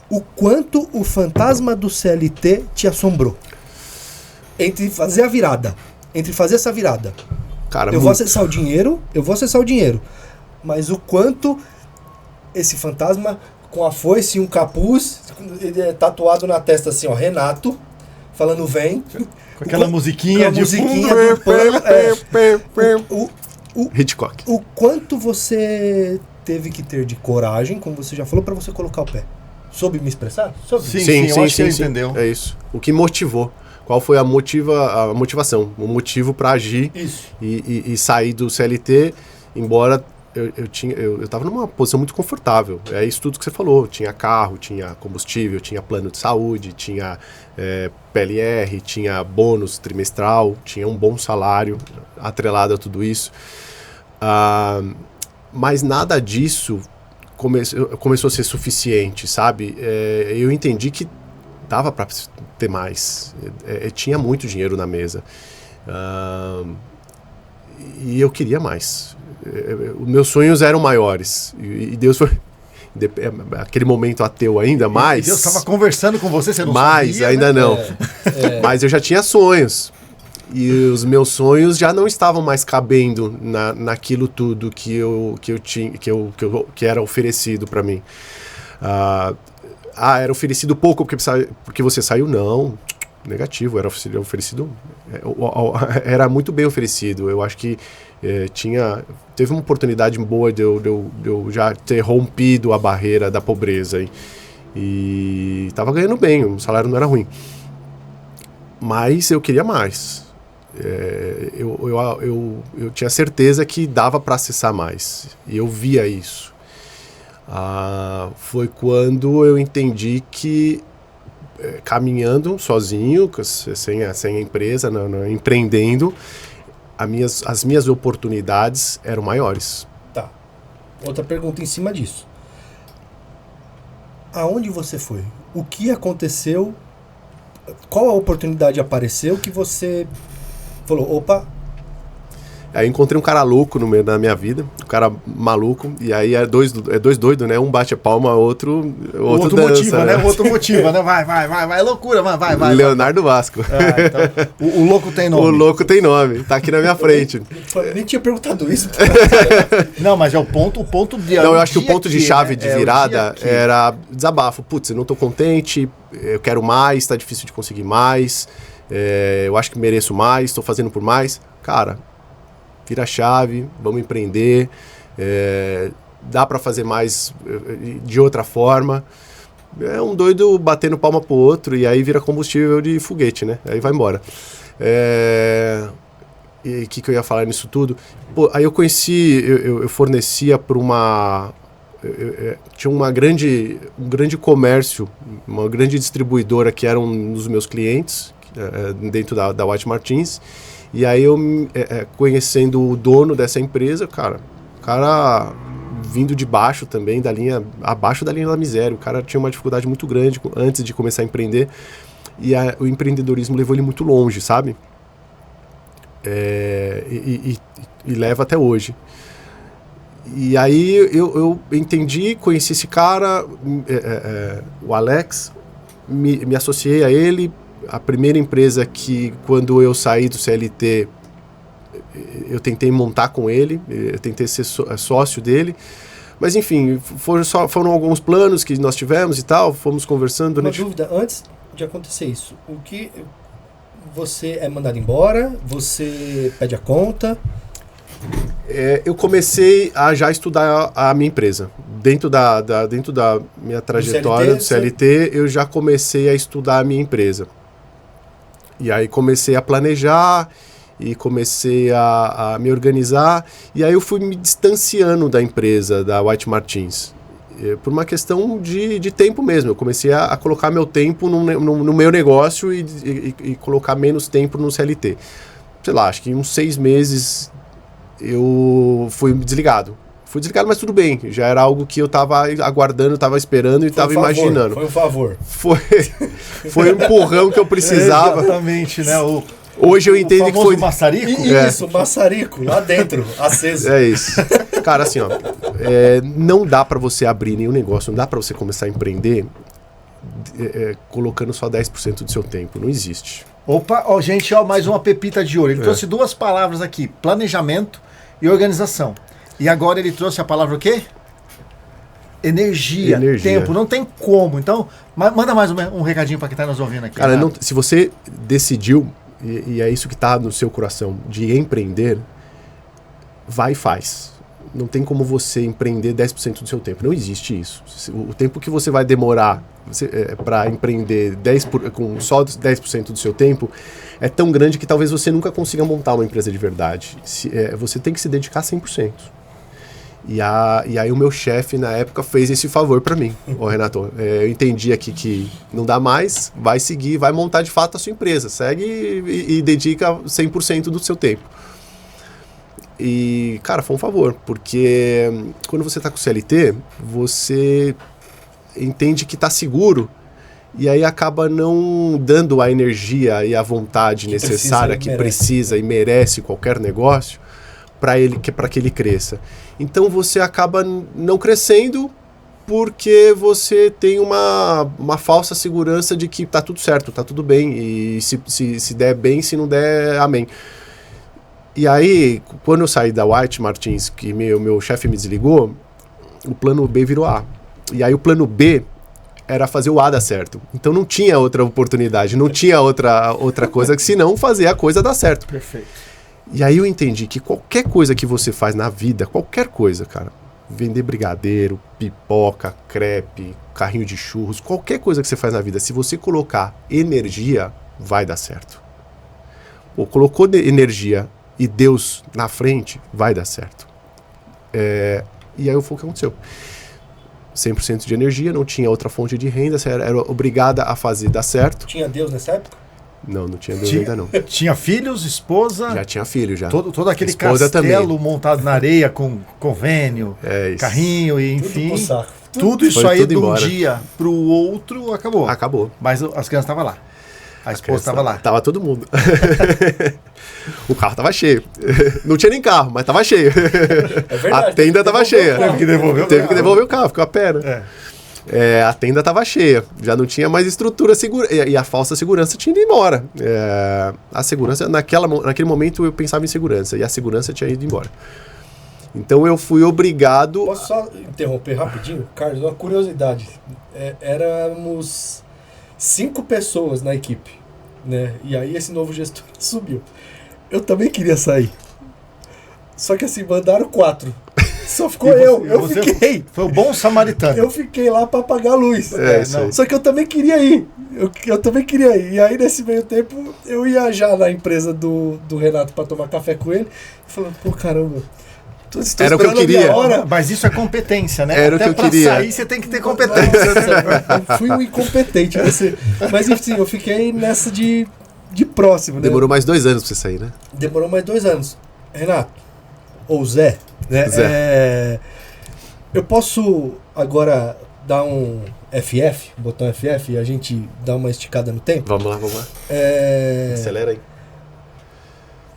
O quanto o fantasma do CLT te assombrou? Entre fazer essa virada. Cara, eu vou acessar o dinheiro, mas o quanto esse fantasma com a foice e um capuz, ele é tatuado na testa assim, ó, Renato, falando vem. Com aquela musiquinha do pano. Hitchcock. O quanto você teve que ter de coragem, como você já falou, para você colocar o pé? Soube me expressar? Sim, eu acho que ele entendeu. É isso. O que motivou? Qual foi a motivação? O motivo para agir e sair do CLT, embora eu estava numa posição muito confortável. É isso tudo que você falou. Tinha carro, tinha combustível, tinha plano de saúde, tinha PLR, tinha bônus trimestral, tinha um bom salário atrelado a tudo isso. Mas nada disso começou a ser suficiente, sabe? Eu entendi que dava para ter mais. Tinha muito dinheiro na mesa. E eu queria mais. Os meus sonhos eram maiores. E Deus foi... Aquele momento ateu ainda, mais... Deus estava conversando com você não mais, sabia, ainda né? não. Mas eu já tinha sonhos. E os meus sonhos já não estavam mais cabendo naquilo tudo que era oferecido para mim. Era oferecido pouco porque você saiu? Não, negativo, era oferecido... Era muito bem oferecido. Eu acho que teve uma oportunidade boa de eu já ter rompido a barreira da pobreza. E estava ganhando bem, o salário não era ruim. Mas eu queria mais. Eu tinha certeza que dava para acessar mais. E eu via isso. Foi quando eu entendi que caminhando sozinho, sem a empresa, empreendendo, as minhas oportunidades eram maiores. Tá. Outra pergunta em cima disso. Aonde você foi? O que aconteceu? Qual a oportunidade apareceu que você falou, opa... Aí eu encontrei um cara louco no meio da minha vida, um cara maluco, e aí dois doidos, né? Um bate a palma, outro dança, motiva, né? O outro motiva, né? Vai, loucura, vai. Leonardo Vasco. Então, o louco tem nome. O louco tem nome, tá aqui na minha frente. Eu nem tinha perguntado isso. Não, mas é o ponto de... Não, eu acho que o ponto de chave de virada era desabafo. Putz, eu não tô contente, eu quero mais, tá difícil de conseguir mais, eu acho que mereço mais, tô fazendo por mais. Cara... vira a chave, vamos empreender, dá para fazer mais de outra forma. É um doido batendo palma pro outro e aí vira combustível de foguete, né? Aí vai embora. E o que eu ia falar nisso tudo? Pô, aí eu conheci, eu fornecia para uma... tinha um grande comércio, uma grande distribuidora que era um dos meus clientes, dentro da White Martins. E aí eu, conhecendo o dono dessa empresa, o cara vindo de baixo também, abaixo da linha da miséria. O cara tinha uma dificuldade muito grande antes de começar a empreender. E o empreendedorismo levou ele muito longe, sabe? E leva até hoje. E aí eu entendi, conheci esse cara, o Alex, me associei a ele. A primeira empresa que, quando eu saí do CLT, eu tentei montar com ele, eu tentei ser sócio dele. Mas enfim, foram alguns planos que nós tivemos e tal, fomos conversando. Uma dúvida, antes de acontecer isso, o que você é mandado embora? Você pede a conta? Eu comecei a já estudar a minha empresa. Dentro da minha trajetória do CLT, eu já comecei a estudar a minha empresa. E aí comecei a planejar e comecei a me organizar. E aí eu fui me distanciando da empresa, da White Martins. Por uma questão de tempo mesmo. Eu comecei a colocar meu tempo no meu negócio e colocar menos tempo no CLT. Sei lá, acho que em uns 6 meses eu fui desligado. Fui desligado, mas tudo bem. Já era algo que eu estava aguardando, estava esperando e estava imaginando. Foi um favor. Foi um empurrão que eu precisava. Exatamente, né? Hoje eu entendo que foi... O maçarico? Isso, maçarico, lá dentro, aceso. É isso. Cara, assim, ó, não dá pra você abrir nenhum negócio, não dá pra você começar a empreender colocando só 10% do seu tempo. Não existe. Opa, gente, mais uma pepita de ouro. Ele trouxe 2 palavras aqui, planejamento e organização. E agora ele trouxe a palavra o quê? Energia, tempo. Não tem como. Então, manda mais um recadinho para quem está nos ouvindo aqui. Cara, se você decidiu, e é isso que está no seu coração, de empreender, vai e faz. Não tem como você empreender 10% do seu tempo. Não existe isso. O tempo que você vai demorar para empreender com só 10% do seu tempo é tão grande que talvez você nunca consiga montar uma empresa de verdade. Você tem que se dedicar 100%. E aí o meu chefe, na época, fez esse favor para mim. Renato, eu entendi aqui que não dá mais, vai seguir, vai montar de fato a sua empresa. Segue e dedica 100% do seu tempo. E, cara, foi um favor, porque quando você tá com o CLT, você entende que tá seguro e aí acaba não dando a energia e a vontade necessária que precisa e merece qualquer negócio para que ele cresça. Então você acaba não crescendo porque você tem uma falsa segurança de que tá tudo certo, tá tudo bem, e se der bem, se não der, amém. E aí, quando eu saí da White Martins, que meu chefe me desligou, o plano B virou A. E aí o plano B era fazer o A dar certo. Então não tinha outra oportunidade, não tinha outra coisa que senão fazer a coisa dar certo. Perfeito. E aí eu entendi que qualquer coisa que você faz na vida, qualquer coisa, cara, vender brigadeiro, pipoca, crepe, carrinho de churros, qualquer coisa que você faz na vida, se você colocar energia, vai dar certo. Ou colocou energia e Deus na frente, vai dar certo. E aí foi o que aconteceu. 100% de energia, não tinha outra fonte de renda, você era obrigada a fazer dar certo. Tinha Deus nessa época? Não tinha Deus ainda não. Tinha filhos, esposa? Já tinha filho, já. Todo aquele esposa castelo também. Montado na areia com convênio, carrinho e enfim. Tudo pro saco. Tudo isso aí tudo de um embora. dia pro outro acabou. Acabou. Mas as crianças estavam lá. A esposa estava lá. Tava todo mundo. O carro tava cheio. Não tinha nem carro, mas tava cheio. É verdade. A tenda tava cheia. Teve que devolver Teve que devolver o carro, ficou a pé, né? A tenda tava cheia. Já não tinha mais estrutura segura. E a falsa segurança tinha ido embora. A segurança, naquele momento eu pensava em segurança. E a segurança tinha ido embora. Então eu fui obrigado... Posso só interromper rapidinho? Carlos, uma curiosidade. Éramos 5 pessoas na equipe, né? E aí esse novo gestor subiu. Eu também queria sair. Só que assim, mandaram 4. Só ficou eu fiquei. Foi o bom samaritano. Eu fiquei lá pra apagar a luz. Isso aí. Só que eu também queria ir. Eu também queria ir. E aí, nesse meio tempo, eu ia já na empresa do Renato pra tomar café com ele. E falando, pô, caramba. Era o que eu queria. Mas isso é competência, né? Era Até o que eu queria. Pra sair, você tem que ter competência. Eu fui um incompetente. Mas enfim, eu fiquei nessa de próximo. Né? Demorou mais 2 anos pra você sair, né? Demorou mais 2 anos. Renato, ou Zé, né? Zé. Eu posso agora dar um FF, botão FF, e a gente dá uma esticada no tempo? Vamos lá. Acelera aí.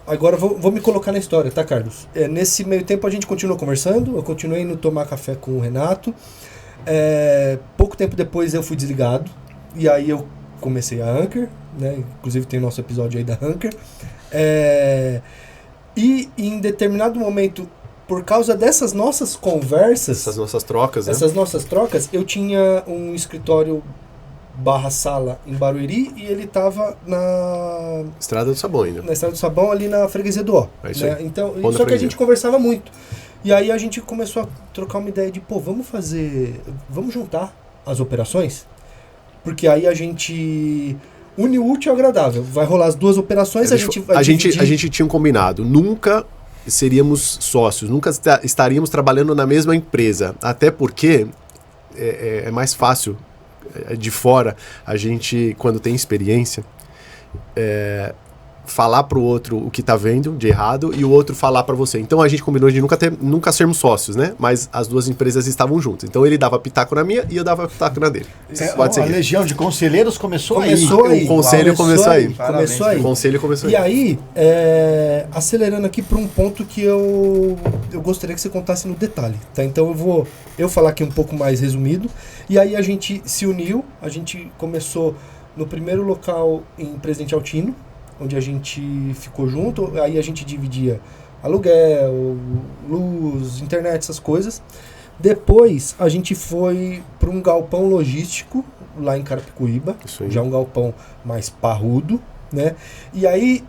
Agora vou me colocar na história, tá, Carlos? Nesse meio tempo a gente continuou conversando, eu continuei indo tomar café com o Renato. Pouco tempo depois eu fui desligado, e aí eu comecei a Anchor, né? Inclusive tem o nosso episódio aí da Anchor. E em determinado momento, por causa dessas nossas conversas... Essas nossas trocas, né? Essas nossas trocas, eu tinha um escritório /sala em Barueri e ele estava na... Estrada do Sabão ainda. Na Estrada do Sabão, ali na Freguesia do Ó. É isso né? aí. Então, Bom da só que a freguesia. gente conversava muito. E aí a gente começou a trocar uma ideia de, vamos juntar as operações? Porque aí a gente... une o útil ao agradável. Vai rolar as 2 operações, a gente vai a gente tinha um combinado. Nunca seríamos sócios, nunca estaríamos trabalhando na mesma empresa. Até porque é mais fácil de fora a gente, quando tem experiência, falar pro outro o que tá vendo de errado e o outro falar para você. Então a gente combinou de nunca sermos sócios, né? Mas as 2 empresas estavam juntas. Então ele dava pitaco na minha e eu dava pitaco na dele. Pode A seguir. legião de conselheiros começou aí. O conselho começou aí. Começou aí. O conselho começou E aí. aí, acelerando aqui para um ponto que eu gostaria que você contasse no detalhe, tá? Então eu vou falar aqui um pouco mais resumido. E aí a gente se uniu, a gente começou no primeiro local em Presidente Altino, onde a gente ficou junto, aí a gente dividia aluguel, luz, internet, essas coisas. Depois a gente foi para um galpão logístico lá em Carapicuíba, já um galpão mais parrudo, né? E aí,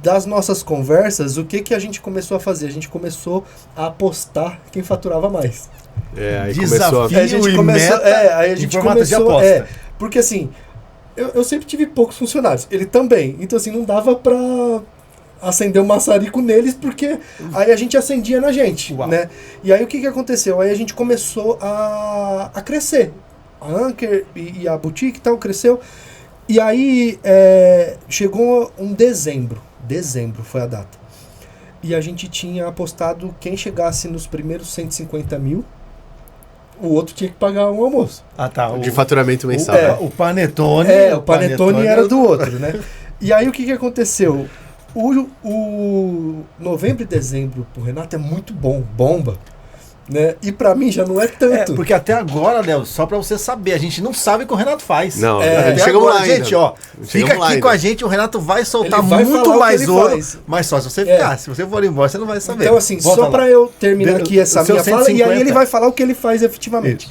das nossas conversas, o que a gente começou a fazer? A gente começou a apostar quem faturava mais. Aí Desafio começou a gente começou, aí a gente em formato de começou, aposta. porque assim, eu sempre tive poucos funcionários, ele também, então assim, não dava pra acender um maçarico neles, porque aí a gente acendia na gente, né? E aí o que aconteceu? Aí a gente começou a crescer, a Anchor e a boutique e tal, cresceu, e aí chegou um dezembro foi a data, e a gente tinha apostado quem chegasse nos primeiros 150 mil, o outro tinha que pagar um almoço. Tá. De faturamento mensal. O Panetone. O Panetone era do outro, né? E aí o que aconteceu? O novembro e dezembro pro Renato é muito bom, bomba. Né? E pra mim já não é tanto. Porque até agora, Léo, só pra você saber, a gente não sabe o que o Renato faz. Não, chegamos lá, gente, ó. Chegamos Fica aqui com a gente, o Renato vai soltar vai muito mais ouro. faz. Mas só se você ficar, se você for embora, você não vai saber. Então, assim, Volta só lá. pra eu terminar aqui essa minha fala, 150. e aí ele vai falar o que ele faz efetivamente.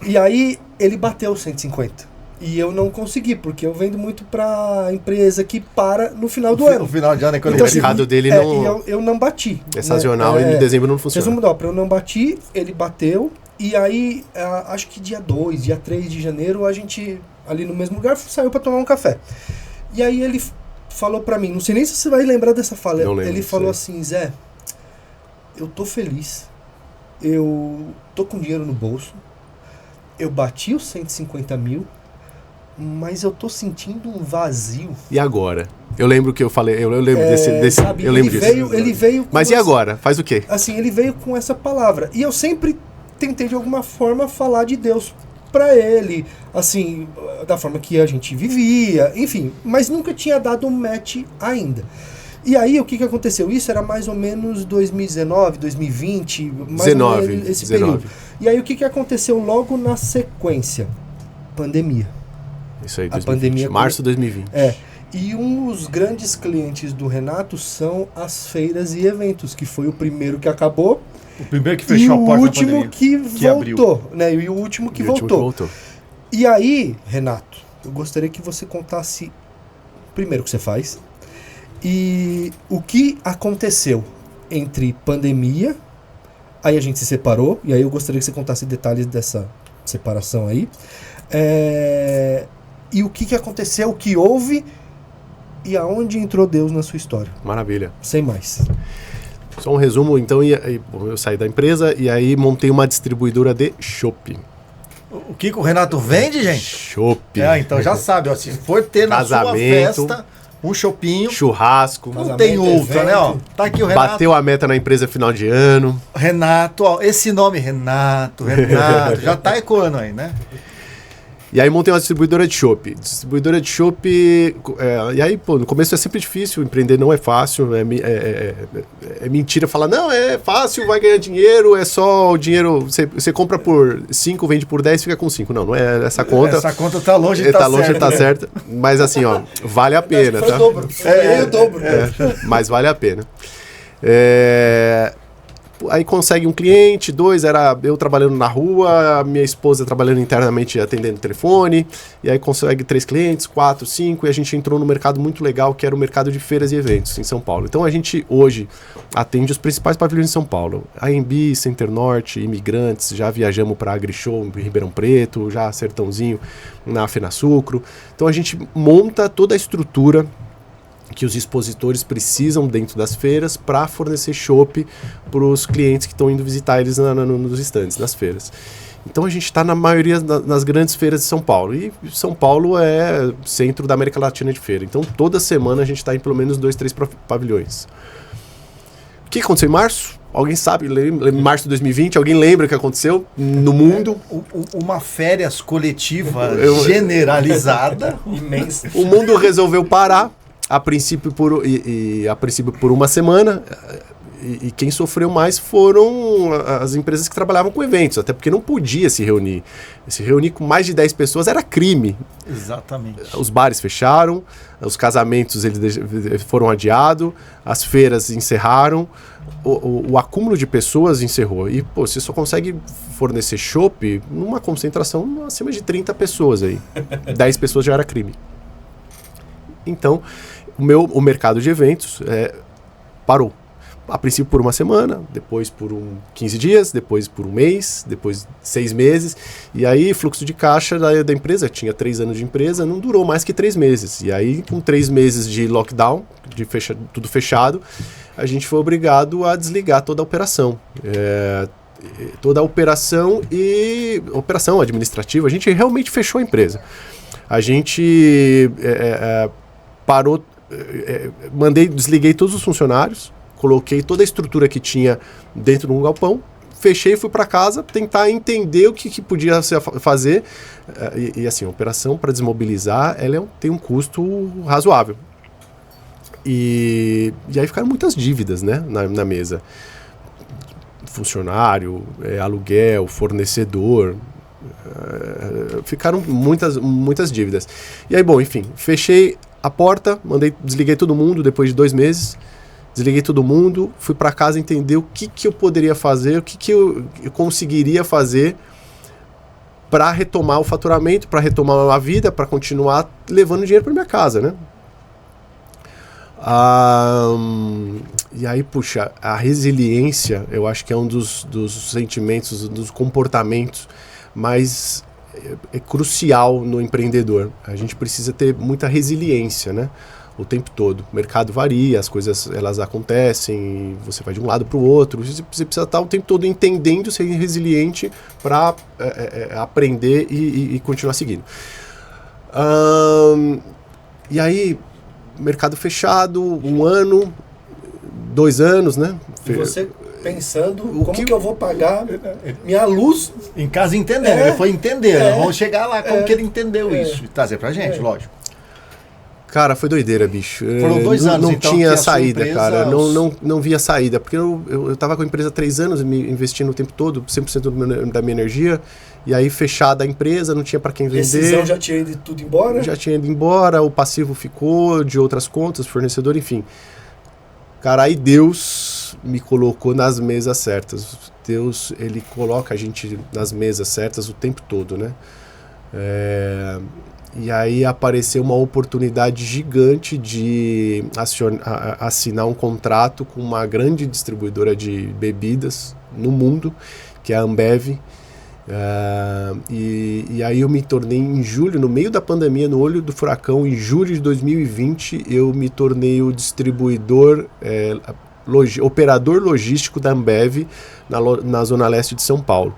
E aí ele bateu 150. E eu não consegui, porque eu vendo muito pra empresa que para no final do ano. No final de ano, Então, o mercado dele não... eu não bati. É sazonal, e em dezembro não funciona. Resumo da ópera, eu não bati, ele bateu, e aí, acho que dia 2, dia 3 de janeiro, a gente, ali no mesmo lugar, saiu pra tomar um café. E aí ele falou pra mim, não sei nem se você vai lembrar dessa fala, ele falou assim, Zé, eu tô feliz, eu tô com dinheiro no bolso, eu bati os 150 mil, mas eu tô sentindo um vazio. E agora? Eu lembro que eu falei, eu lembro desse sabe, eu lembro disso. Ele veio Mas e agora? Faz o quê? Assim, ele veio com essa palavra. E eu sempre tentei de alguma forma falar de Deus pra ele, assim, da forma que a gente vivia, enfim, mas nunca tinha dado um match ainda. E aí, o que aconteceu? Isso era mais ou menos 2019, 2020, mais ou menos esse período. E aí, o que aconteceu logo na sequência? Pandemia. Isso aí, 2020. A pandemia, março de 2020. E um dos grandes clientes do Renato são as feiras e eventos, que foi o primeiro que acabou. O primeiro que fechou a porta. E o último que voltou. Abriu. Né? E o último que voltou. E aí, Renato, eu gostaria que você contasse primeiro o que você faz e o que aconteceu entre pandemia, aí a gente se separou, e aí eu gostaria que você contasse detalhes dessa separação aí. E o que aconteceu, o que houve e aonde entrou Deus na sua história. Maravilha. Sem mais. Só um resumo, então, eu saí da empresa e aí montei uma distribuidora de chopp. O que o Renato vende, gente? Chopp. Então já sabe, ó, se for ter na sua festa um chopinho, churrasco. não tem outra, evento. né? Ó, tá aqui o Renato. Bateu a meta na empresa final de ano. Renato, ó, esse nome, Renato, já tá ecoando aí, né? E aí montei uma distribuidora de chopp. E aí, pô, no começo é sempre difícil, empreender não é fácil, é mentira falar, não, é fácil, vai ganhar dinheiro, é só o dinheiro, você compra por 5, vende por 10, fica com 5. Não é essa conta. Essa conta tá longe de tá longe de estar certa. Mas assim, ó, vale a pena, tá? O dobro. O dobro. Mas vale a pena. Aí consegue um cliente, 2, era eu trabalhando na rua, minha esposa trabalhando internamente atendendo telefone, e aí consegue 3 clientes, 4, 5, e a gente entrou no mercado muito legal, que era o mercado de feiras e eventos em São Paulo. Então a gente hoje atende os principais pavilhões de São Paulo, AMB, Center Norte, Imigrantes, já viajamos para AgriShow em Ribeirão Preto, já Sertãozinho na Fenasucro. Então a gente monta toda a estrutura que os expositores precisam dentro das feiras para fornecer chopp para os clientes que estão indo visitar eles nos estandes, nas feiras. Então a gente está na maioria das grandes feiras de São Paulo. E São Paulo é centro da América Latina de feira. Então toda semana a gente está em pelo menos 2, 3 pavilhões. O que aconteceu em março? Alguém sabe? Em março de 2020, alguém lembra o que aconteceu no mundo? Uma férias coletiva generalizada. Imensa. O mundo resolveu parar. A princípio por uma semana, e quem sofreu mais foram as empresas que trabalhavam com eventos, até porque não podia se reunir. Se reunir com mais de 10 pessoas era crime. Exatamente. Os bares fecharam, os casamentos eles foram adiados, as feiras encerraram, o acúmulo de pessoas encerrou. E pô, você só consegue fornecer chopp numa concentração acima de 30 pessoas aí. 10 pessoas já era crime. Então, o mercado de eventos parou. A princípio por uma semana, depois por 15 dias, depois por um mês, depois 6 meses. E aí, fluxo de caixa da empresa, tinha 3 anos de empresa, não durou mais que 3 meses. E aí, com 3 meses de lockdown, tudo fechado, a gente foi obrigado a desligar toda a operação. Toda a operação e operação administrativa, a gente realmente fechou a empresa. A gente parou, desliguei todos os funcionários, coloquei toda a estrutura que tinha dentro de um galpão, fechei e fui para casa tentar entender o que podia fazer. E assim, a operação para desmobilizar, ela tem um custo razoável. E aí ficaram muitas dívidas, né, na mesa. Funcionário, aluguel, fornecedor... ficaram muitas dívidas. E aí, bom, enfim, fechei a porta, desliguei todo mundo depois de 2 meses, desliguei todo mundo, fui para casa entender o que eu poderia fazer, o que eu conseguiria fazer para retomar o faturamento, para retomar a vida, para continuar levando dinheiro para minha casa, né? E aí, puxa, a resiliência, eu acho que é um dos sentimentos, dos comportamentos mais crucial no empreendedor. A gente precisa ter muita resiliência, né? O tempo todo. O mercado varia, as coisas elas acontecem, você vai de um lado para o outro. Você precisa estar o tempo todo entendendo, ser resiliente para aprender e continuar seguindo. E aí, mercado fechado, 1 ano, 2 anos, né? E você pensando como que eu vou pagar minha luz. Em casa entendendo, ele foi entender, né? Vamos chegar lá como que ele entendeu isso e trazer pra gente, lógico. Cara, foi doideira, bicho. Foram 2 anos, não então, tinha saída, empresa, cara. Não via saída, porque eu tava com a empresa há 3 anos, me investindo o tempo todo, 100% da minha energia, e aí fechada a empresa, não tinha para quem vender. A decisão já tinha ido tudo embora? Já tinha ido embora, o passivo ficou de outras contas, fornecedor, enfim. Cara, aí Deus me colocou nas mesas certas. Deus, ele coloca a gente nas mesas certas o tempo todo, né? E aí apareceu uma oportunidade gigante de assinar um contrato com uma grande distribuidora de bebidas no mundo, que é a Ambev. E aí eu me tornei em julho, no meio da pandemia, no olho do furacão, em julho de 2020, eu me tornei o distribuidor, operador logístico da Ambev na Zona Leste de São Paulo.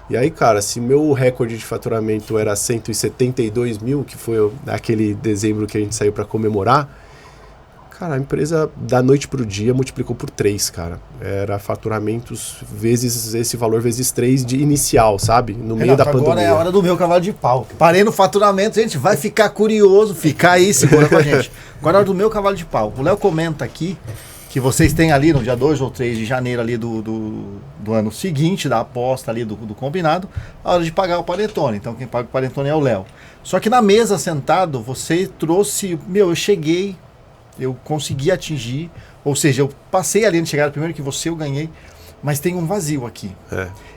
E aí, cara, se meu recorde de faturamento era 172 mil, que foi aquele dezembro que a gente saiu para comemorar, cara, a empresa da noite pro dia multiplicou por 3, cara. Era faturamentos vezes esse valor, vezes 3 de inicial, sabe? No meio da pandemia. Agora é a hora do meu cavalo de pau. Parei no faturamento, gente, vai ficar curioso, ficar aí, segura com a gente. Agora é a hora do meu cavalo de pau. O Léo comenta aqui que vocês têm ali no dia 2 ou 3 de janeiro ali do ano seguinte, da aposta ali do combinado, a hora de pagar o panetone. Então quem paga o panetone é o Léo. Só que na mesa sentado, você trouxe, eu cheguei, eu consegui atingir, ou seja, eu passei ali na chegada primeiro que você, eu ganhei, mas tem um vazio aqui.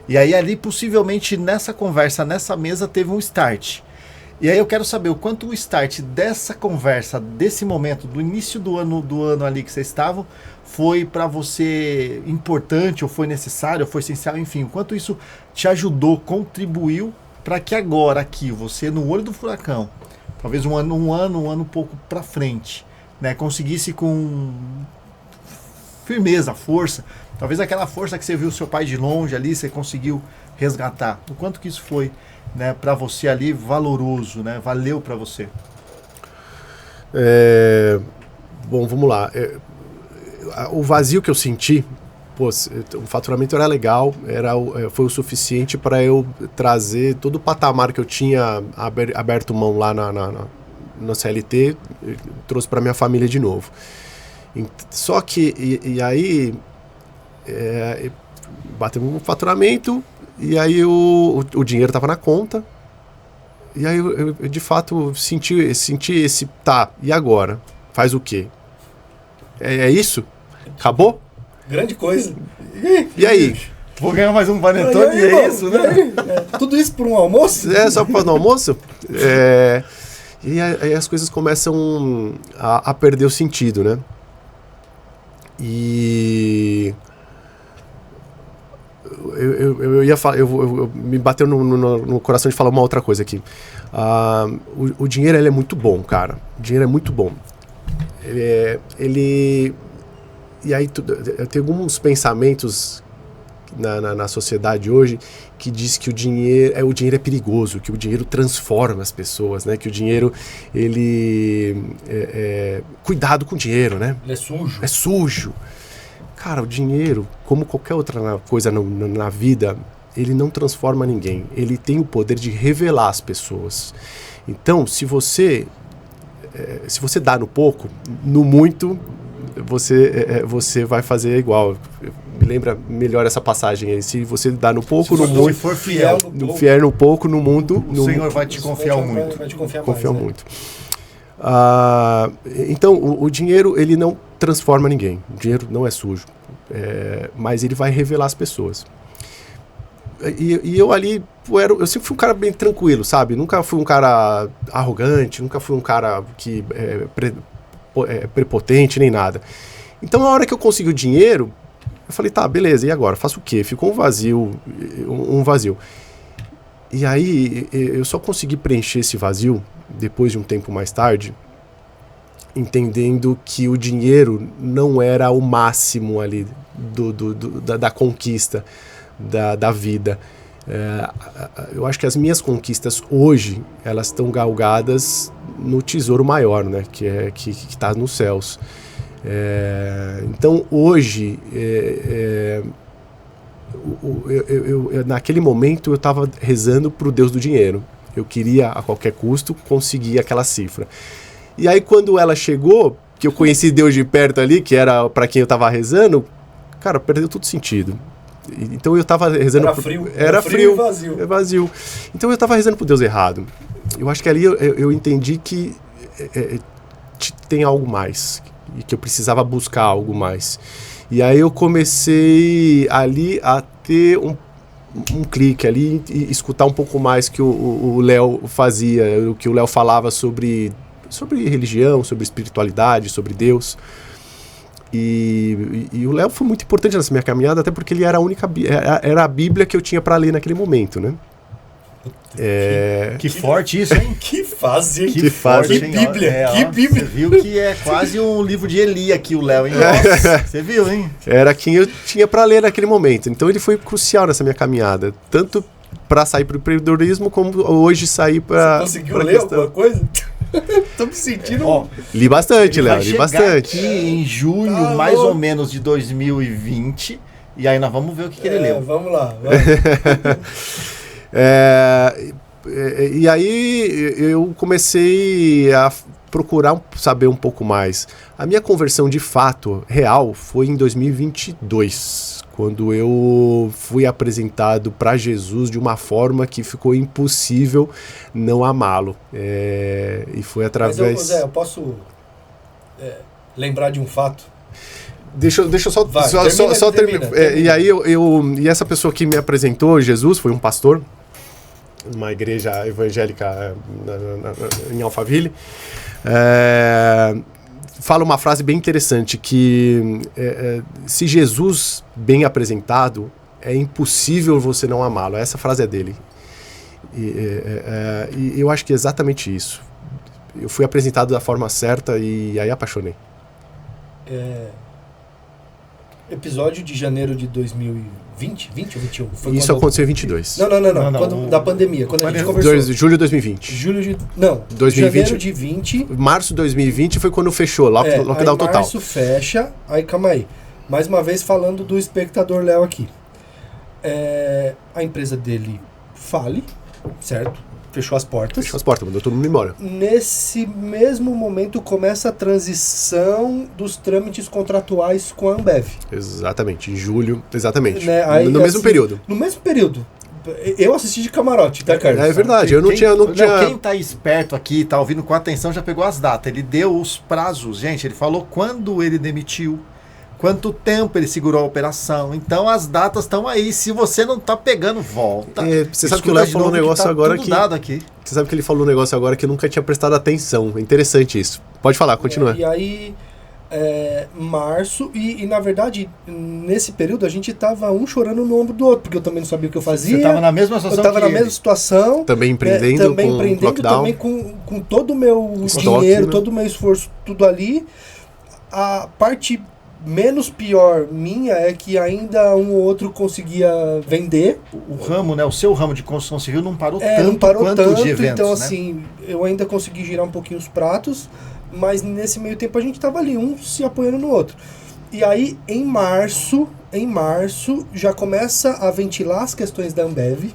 E aí ali possivelmente nessa conversa, nessa mesa teve um start. E aí eu quero saber o quanto o start dessa conversa, desse momento, do início do ano ali que vocês estavam, foi para você importante, ou foi necessário, ou foi essencial, enfim, o quanto isso te ajudou, contribuiu para que agora aqui, você no olho do furacão, talvez um ano um pouco para frente, né, conseguisse com firmeza, força, talvez aquela força que você viu seu pai de longe ali, você conseguiu resgatar. O quanto que isso foi, né, para você ali valoroso, né? Valeu para você? Bom, vamos lá. O vazio que eu senti, o faturamento era legal, foi o suficiente para eu trazer todo o patamar que eu tinha aberto mão lá na CLT, trouxe para minha família de novo. Só que, e aí, bateu um faturamento, e aí o dinheiro estava na conta, e aí eu de fato senti esse, tá, e agora? Faz o quê? É isso? Acabou? Grande coisa. E aí? Vou ganhar mais um panetone, e é isso, né? Tudo isso por um almoço? Só por um almoço? E aí as coisas começam a perder o sentido, né? E eu ia falar, eu me bateu no coração de falar uma outra coisa aqui. O dinheiro, ele é muito bom, cara. O dinheiro é muito bom. E aí eu tenho alguns pensamentos na sociedade hoje que diz que o dinheiro é perigoso, que o dinheiro transforma as pessoas, né? Que o dinheiro, cuidado com o dinheiro, né? Ele é sujo. É sujo. Cara, o dinheiro, como qualquer outra coisa na vida, ele não transforma ninguém. Ele tem o poder de revelar as pessoas. Então, se você dá no pouco, no muito, você vai fazer igual. Me lembra melhor essa passagem aí. Se você dá no pouco, no muito, se for fiel no pouco, no muito, o Senhor vai te confiar muito. Vai te confiar muito. Então, o dinheiro, ele não transforma ninguém. O dinheiro não é sujo. Mas ele vai revelar as pessoas. E eu ali, eu sempre fui um cara bem tranquilo, sabe? Nunca fui um cara arrogante, nunca fui um cara que prepotente, nem nada. Então, a hora que eu consegui o dinheiro, eu falei, tá, beleza, e agora? Faço o quê? Ficou um vazio. E aí, eu só consegui preencher esse vazio, depois de um tempo mais tarde, entendendo que o dinheiro não era o máximo ali da conquista da vida. Eu acho que as minhas conquistas hoje, elas estão galgadas no tesouro maior, né? Que está nos céus. Então hoje, naquele momento eu estava rezando para o Deus do dinheiro. Eu queria a qualquer custo conseguir aquela cifra. E aí quando ela chegou, que eu conheci Deus de perto ali, que era para quem eu estava rezando, cara, perdeu todo sentido. Então eu estava rezando... Era frio e vazio. É vazio. Então eu estava rezando pro Deus errado. Eu acho que ali eu entendi que tem algo mais. E que eu precisava buscar algo mais. E aí eu comecei ali a ter um clique ali e escutar um pouco mais que o Léo fazia, o que o Léo falava sobre religião, sobre espiritualidade, sobre Deus. E o Léo foi muito importante nessa minha caminhada, até porque ele era a Bíblia que eu tinha para ler naquele momento, né? Que forte isso, hein? Que fase, hein? Que fase, Que hein? Bíblia, que Bíblia. Você viu que é quase um livro de Eli aqui, o Léo, hein? Nossa, você viu, hein? Era quem eu tinha para ler naquele momento. Então ele foi crucial nessa minha caminhada, tanto para sair para o empreendedorismo, como hoje sair para... Você conseguiu ler alguma coisa? Tô me sentindo... Li bastante, Léo, li bastante. Aqui em julho, Tá mais louco. ou menos, de 2020, e aí nós vamos ver o que ele leu. Vamos lá. E aí eu comecei a procurar saber um pouco mais. A minha conversão de fato real foi em 2022, quando eu fui apresentado para Jesus de uma forma que ficou impossível não amá-lo. E foi através... Mas Zé, eu posso lembrar de um fato? Deixa eu só termina. terminar. E aí e essa pessoa que me apresentou, Jesus, foi um pastor numa igreja evangélica em Alphaville. Fala uma frase bem interessante, que se Jesus bem apresentado, é impossível você não amá-lo. Essa frase é dele. E eu acho que é exatamente isso. Eu fui apresentado da forma certa e aí apaixonei. Episódio de janeiro de 2020? 20 ou 21? Foi Isso aconteceu em 22. Não. Da pandemia. Quando a gente conversou. Julho de 2020. Não, 2020. janeiro de 20. Março de 2020 foi quando fechou, lockdown aí total. Março fecha. Aí, calma aí. Mais uma vez falando do espectador Léo aqui. A empresa dele fale, certo? Fechou as portas. Fechou as portas, mandou todo mundo embora. Nesse mesmo momento começa a transição dos trâmites contratuais com a Ambev. Exatamente, em julho, exatamente. Né? Aí, no mesmo período. No mesmo período. Eu assisti de camarote, tá, Carlos? É verdade, eu não tinha... Quem tá esperto aqui, tá ouvindo com atenção, já pegou as datas. Ele deu os prazos, gente, ele falou quando ele demitiu, quanto tempo ele segurou a operação. Então as datas estão aí. Se você não tá pegando, volta. Você sabe que o Léo falou um negócio agora que... Dado aqui. Você sabe que ele falou um negócio agora que eu nunca tinha prestado atenção. É interessante isso. Pode falar, continua. E aí, março, e na verdade, nesse período a gente tava um chorando no ombro do outro, porque eu também não sabia o que eu fazia. Você tava na mesma situação Eu tava na mesma situação. Também empreendendo com lockdown. Também com todo o meu dinheiro, todo o meu esforço, tudo ali. A parte menos pior minha é que ainda um ou outro conseguia vender. O ramo, né? O seu ramo de construção civil não parou tanto de eventos, então, né? assim, eu ainda consegui girar um pouquinho os pratos, mas nesse meio tempo a gente tava ali, um se apoiando no outro. E aí, em março, já começa a ventilar as questões da Ambev,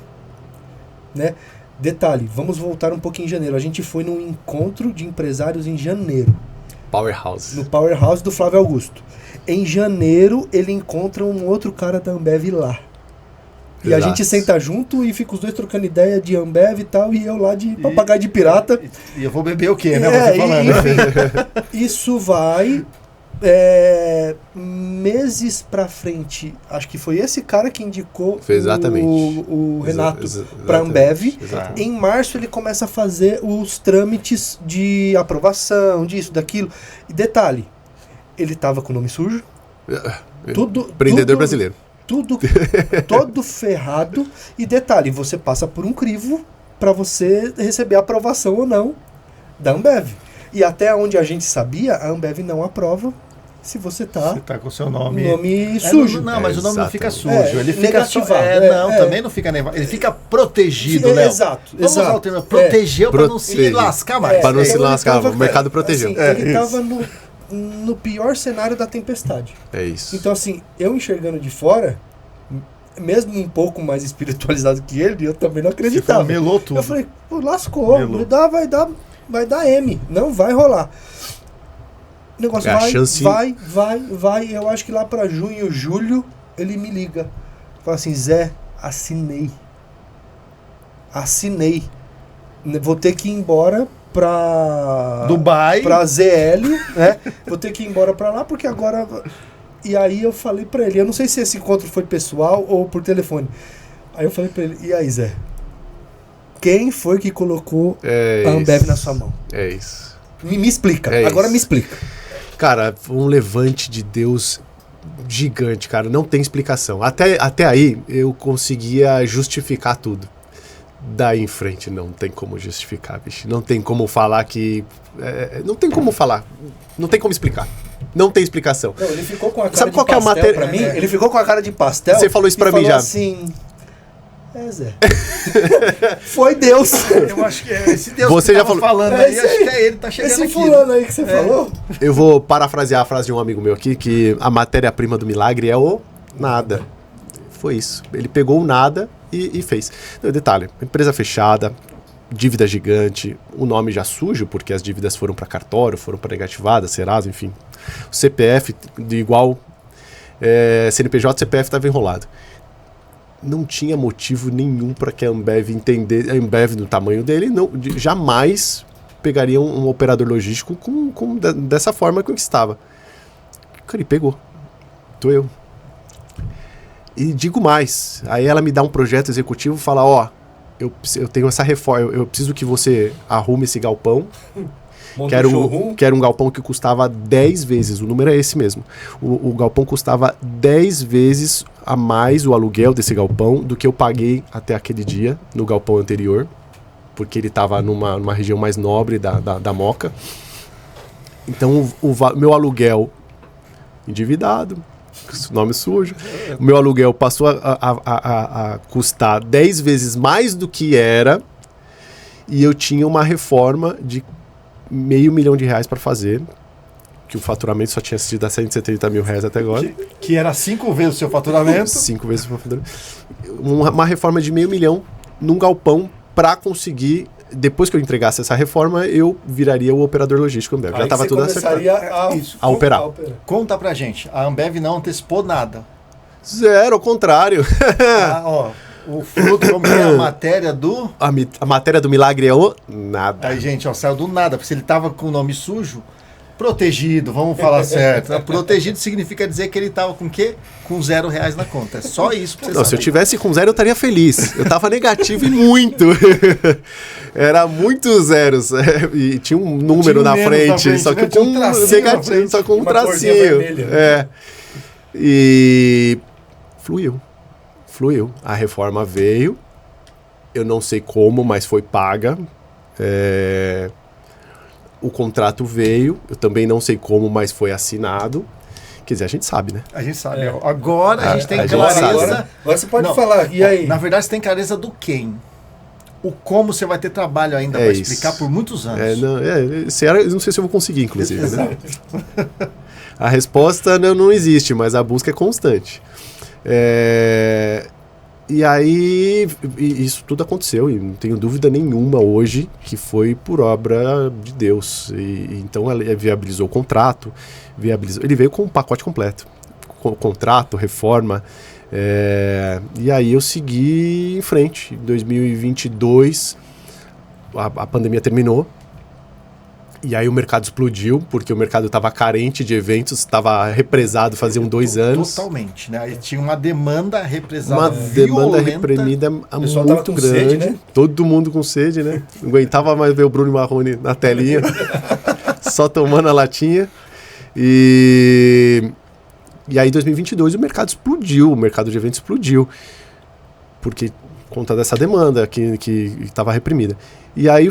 né? Detalhe, vamos voltar um pouquinho em janeiro. A gente foi num encontro de empresários em janeiro. Powerhouse. No Powerhouse do Flávio Augusto. Em janeiro, ele encontra um outro cara da Ambev lá. E a gente senta junto e fica os dois trocando ideia de Ambev e tal, e eu lá de papagaio de pirata. E eu vou beber o quê, né? Você falando. Enfim, isso vai meses pra frente. Acho que foi esse cara que indicou o Renato pra Ambev. Exatamente. Em março ele começa a fazer os trâmites de aprovação, disso, daquilo. E detalhe, ele tava com o nome sujo. Empreendedor brasileiro. Todo ferrado. E detalhe, você passa por um crivo para você receber a aprovação ou não da Ambev. E até onde a gente sabia, a Ambev não aprova se você tá com o seu nome sujo. Não, mas o nome não fica sujo. Ele fica negativado. Também não fica nevado. Ele fica protegido, Léo. Exato. Vamos usar o termo. Protegeu para não se lascar mais. Para não se lascar, o mercado protegeu. Assim, ele tava no pior cenário da tempestade. É isso. Então, assim, eu enxergando de fora, mesmo um pouco mais espiritualizado que ele, eu também não acreditava. Melou tudo. Eu falei, pô, lascou, vai dar M, não vai rolar. O negócio vai. Eu acho que lá pra junho, julho, ele me liga. Fala assim, Zé, assinei. Vou ter que ir embora pra Dubai, pra ZL, né? Vou ter que ir embora pra lá, porque agora... E aí eu falei pra ele, eu não sei se esse encontro foi pessoal ou por telefone. Aí eu falei pra ele, e aí, Zé? Quem foi que colocou a Ambev na sua mão? É isso. Me explica, É agora isso. me explica. Cara, foi um levante de Deus gigante, cara. Não tem explicação. Até aí, eu conseguia justificar tudo. Daí em frente, não tem como justificar, bicho. Não tem como falar que... não tem como falar. Não tem como explicar. Não tem explicação. Não, ele ficou com a cara Sabe de qual que é a pastel matéria? pra mim. Ele ficou com a cara de pastel. Você falou isso pra e mim falou já. assim... Zé. Foi Deus. Eu acho que esse Deus Você que já tava falou. falando É aí, esse acho aí. que é ele, tá chegando Esse aqui. fulano aí que você falou. Eu vou parafrasear a frase de um amigo meu aqui, que a matéria-prima do milagre é o nada. Foi isso. Ele pegou o nada e fez. Detalhe, empresa fechada, dívida gigante, o nome já sujo, porque as dívidas foram para cartório, foram para negativada, Serasa, enfim. O CPF de igual CNPJ, CPF estava enrolado. Não tinha motivo nenhum para que a Ambev entender, a Ambev no tamanho dele, jamais pegaria um operador logístico dessa forma que estava. Cara, ele pegou. Tô eu. E digo mais, aí ela me dá um projeto executivo e fala, ó, eu tenho essa reforma, eu preciso que você arrume esse galpão. Quero um galpão que custava 10 vezes, o número é esse mesmo. O galpão custava 10 vezes a mais o aluguel desse galpão do que eu paguei até aquele dia no galpão anterior, porque ele estava numa região mais nobre da Moca. Então o meu aluguel endividado, nome sujo, o meu aluguel passou a custar 10 vezes mais do que era, e eu tinha uma reforma de R$500 mil para fazer, que o faturamento só tinha sido a R$170 mil até agora. Que era 5 vezes o seu faturamento. 5 vezes o faturamento. Uma reforma de R$500 mil num galpão para conseguir, depois que eu entregasse essa reforma, eu viraria o operador logístico Ambev. Já estava tudo acertado. A operar. Conta pra gente, a Ambev não antecipou nada. Zero, ao contrário. O fruto, vamos ver a matéria do... A matéria do milagre é o nada. Aí, gente, saiu do nada, porque se ele tava com o nome sujo, protegido, vamos falar certo. Protegido significa dizer que ele tava com o quê? Com R$0 na conta. É só isso pra você Não, saber. se eu tivesse com 0, eu estaria feliz. Eu tava negativo e muito. Era muitos zeros. E tinha um número na frente, só que né? com Tinha um tracinho na negativo, frente. só com um Uma corzinha tracinho. vermelha. E fluiu. A reforma veio. Eu não sei como, mas foi paga. O contrato veio. Eu também não sei como, mas foi assinado. Quer dizer, a gente sabe, né? A gente sabe. Agora a gente tem a gente clareza. sabe. Agora você pode Não, falar, e aí? Na verdade, você tem clareza do quem. O como você vai ter trabalho ainda para explicar por muitos anos. Não sei se eu vou conseguir, inclusive. Né? A resposta não existe, mas a busca é constante. E aí, isso tudo aconteceu, e não tenho dúvida nenhuma hoje que foi por obra de Deus. Então, ele viabilizou o contrato, ele veio com um pacote completo. Contrato, reforma. E aí eu segui em frente. Em 2022, a pandemia terminou. E aí o mercado explodiu, porque o mercado estava carente de eventos, estava represado faziam 2 anos. Totalmente, né? Aí tinha uma demanda represada, Uma demanda reprimida muito grande. Sede, né? Todo mundo com sede, né? Não aguentava mais ver o Bruno Marrone na telinha, só tomando a latinha. E aí, em 2022, o mercado explodiu, o mercado de eventos explodiu, porque conta dessa demanda que estava reprimida. E aí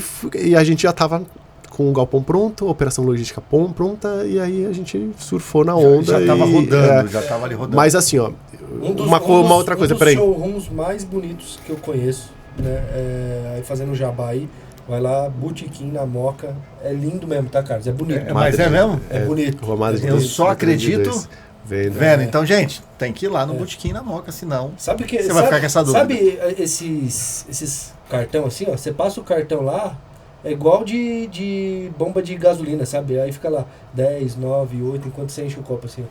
a gente já estava com o galpão pronto, a operação logística pronta, e aí a gente surfou na onda. Já estava rodando, já estava ali rodando. Mas assim, ó, uma outra coisa, peraí. Um dos showrooms mais bonitos que eu conheço, né? Aí fazendo jabá aí, vai lá, Botequim na Moca, é lindo mesmo, tá, Carlos? É bonito. Mas é mesmo? É bonito. Eu só acredito vendo. Então, gente, tem que ir lá no Botequim na Moca, senão sabe que, você vai ficar com essa dúvida. Sabe esses cartão assim, ó? Você passa o cartão lá, é igual de bomba de gasolina, sabe? Aí fica lá 10, 9, 8, enquanto você enche o copo assim.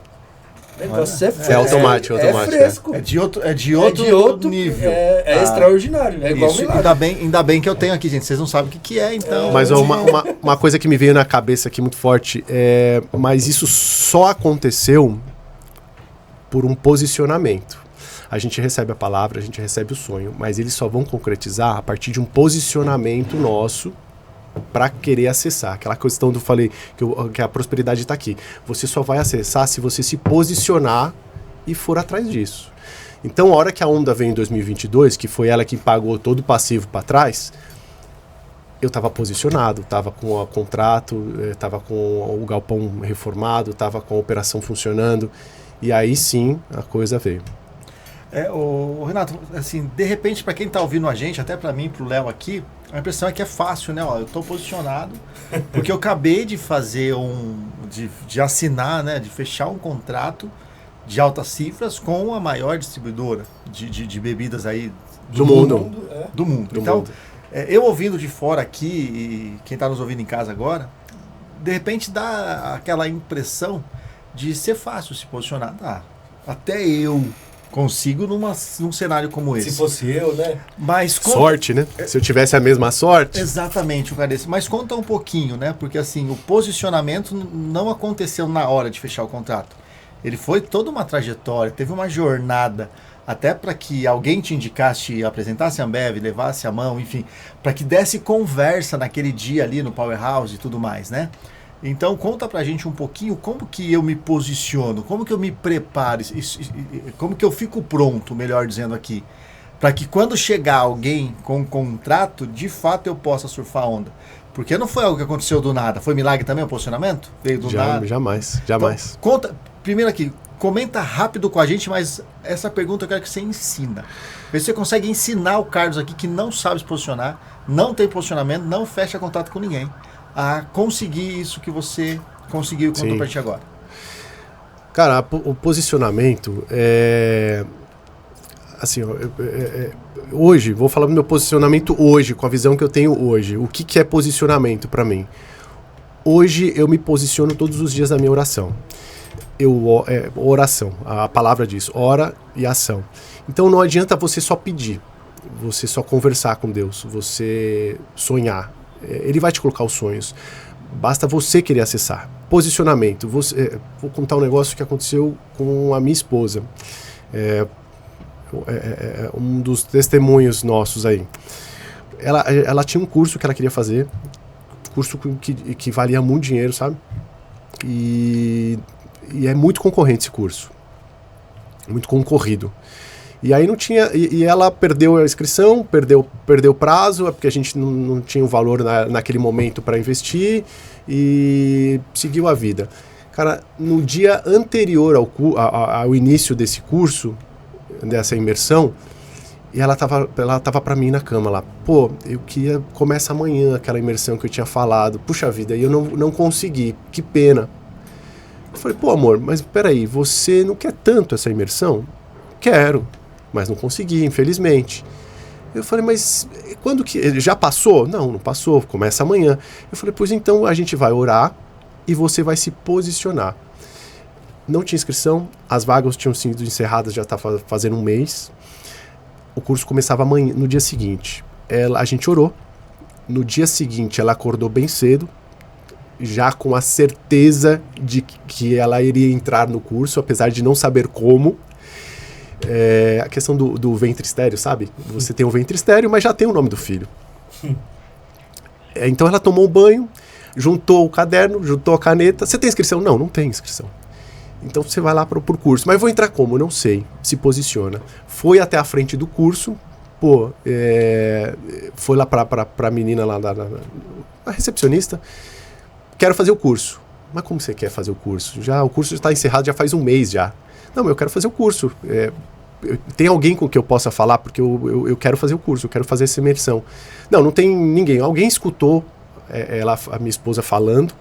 O negócio é automático. É fresco. É de outro nível. É extraordinário. É igual milagre. Ainda bem que eu tenho aqui, gente. Vocês não sabem o que é, então. Mas uma coisa que me veio na cabeça aqui muito forte mas isso só aconteceu por um posicionamento. A gente recebe a palavra, a gente recebe o sonho, mas eles só vão concretizar a partir de um posicionamento nosso para querer acessar. Aquela questão do falei que a prosperidade está aqui. Você só vai acessar se você se posicionar e for atrás disso. Então, a hora que a onda veio em 2022, que foi ela que pagou todo o passivo para trás, eu estava posicionado, estava com o contrato, estava com o galpão reformado, estava com a operação funcionando, e aí sim a coisa veio. Renato, assim, de repente, para quem está ouvindo a gente, até para mim, para o Léo aqui, a impressão é que é fácil, né? Ó, eu estou posicionado, porque eu acabei de fazer de assinar, né? De fechar um contrato de altas cifras com a maior distribuidora de bebidas aí do mundo. Do mundo. Então, eu ouvindo de fora aqui, e quem está nos ouvindo em casa agora, de repente dá aquela impressão de ser fácil se posicionar. Até eu consigo num cenário como esse. Se fosse eu, né? Mas sorte, né? Se eu tivesse a mesma sorte. Exatamente, o cara desse. Mas conta um pouquinho, né? Porque assim, o posicionamento não aconteceu na hora de fechar o contrato. Ele foi toda uma trajetória, teve uma jornada, até para que alguém te indicasse, apresentasse a Ambev, levasse a mão, enfim, para que desse conversa naquele dia ali no Powerhouse e tudo mais, né? Então conta pra gente um pouquinho como que eu me posiciono, como que eu me preparo, como que eu fico pronto, melhor dizendo aqui, para que quando chegar alguém com um contrato, de fato eu possa surfar a onda. Porque não foi algo que aconteceu do nada, foi milagre também o posicionamento? Veio do nada? Jamais. Então, conta, primeiro aqui, comenta rápido com a gente, mas essa pergunta eu quero que você ensina. Vê se você consegue ensinar o Carlos aqui que não sabe se posicionar, não tem posicionamento, não fecha contato com ninguém, a conseguir isso que você conseguiu e contou pra gente agora. Cara, o posicionamento é... Assim, hoje, vou falar do meu posicionamento hoje, com a visão que eu tenho hoje. O que é posicionamento para mim? Hoje eu me posiciono todos os dias na minha oração. Oração, a palavra diz, ora e ação. Então não adianta você só pedir, você só conversar com Deus, você sonhar. Ele vai te colocar os sonhos. Basta você querer acessar. Posicionamento. Vou contar um negócio que aconteceu com a minha esposa. Um dos testemunhos nossos aí. Ela tinha um curso que ela queria fazer, curso que valia muito dinheiro, sabe? E é muito concorrente esse curso, muito concorrido. E aí não tinha, e ela perdeu a inscrição, perdeu o prazo, porque a gente não tinha o valor naquele momento para investir, e seguiu a vida. Cara, no dia anterior ao início desse curso, dessa imersão, e ela tava pra mim na cama lá. Pô, eu queria começar amanhã aquela imersão que eu tinha falado. Puxa vida, e eu não consegui. Que pena. Eu falei, pô, amor, mas peraí, você não quer tanto essa imersão? Quero, mas não consegui, infelizmente. Eu falei, mas quando que... Já passou? Não passou, começa amanhã. Eu falei, pois então a gente vai orar e você vai se posicionar. Não tinha inscrição, as vagas tinham sido encerradas já estava fazendo um mês. O curso começava amanhã, no dia seguinte. A gente orou. No dia seguinte ela acordou bem cedo, já com a certeza de que ela iria entrar no curso, apesar de não saber como. A questão do ventre estéreo, sabe? Você tem um ventre estéreo, mas já tem o nome do filho. Então ela tomou um banho, juntou o caderno, juntou a caneta. Você tem inscrição? Não tem inscrição. Então você vai lá pro curso. Mas vou entrar como? Não sei. Se posiciona. Foi até a frente do curso. Pô, foi lá pra menina lá, a recepcionista. Quero fazer o curso. Mas como você quer fazer o curso? O curso está encerrado já faz um mês já. Não, mas eu quero fazer o curso. Tem alguém com que eu possa falar? Porque eu quero fazer o curso, eu quero fazer essa imersão. Não tem ninguém. Alguém escutou a minha esposa falando.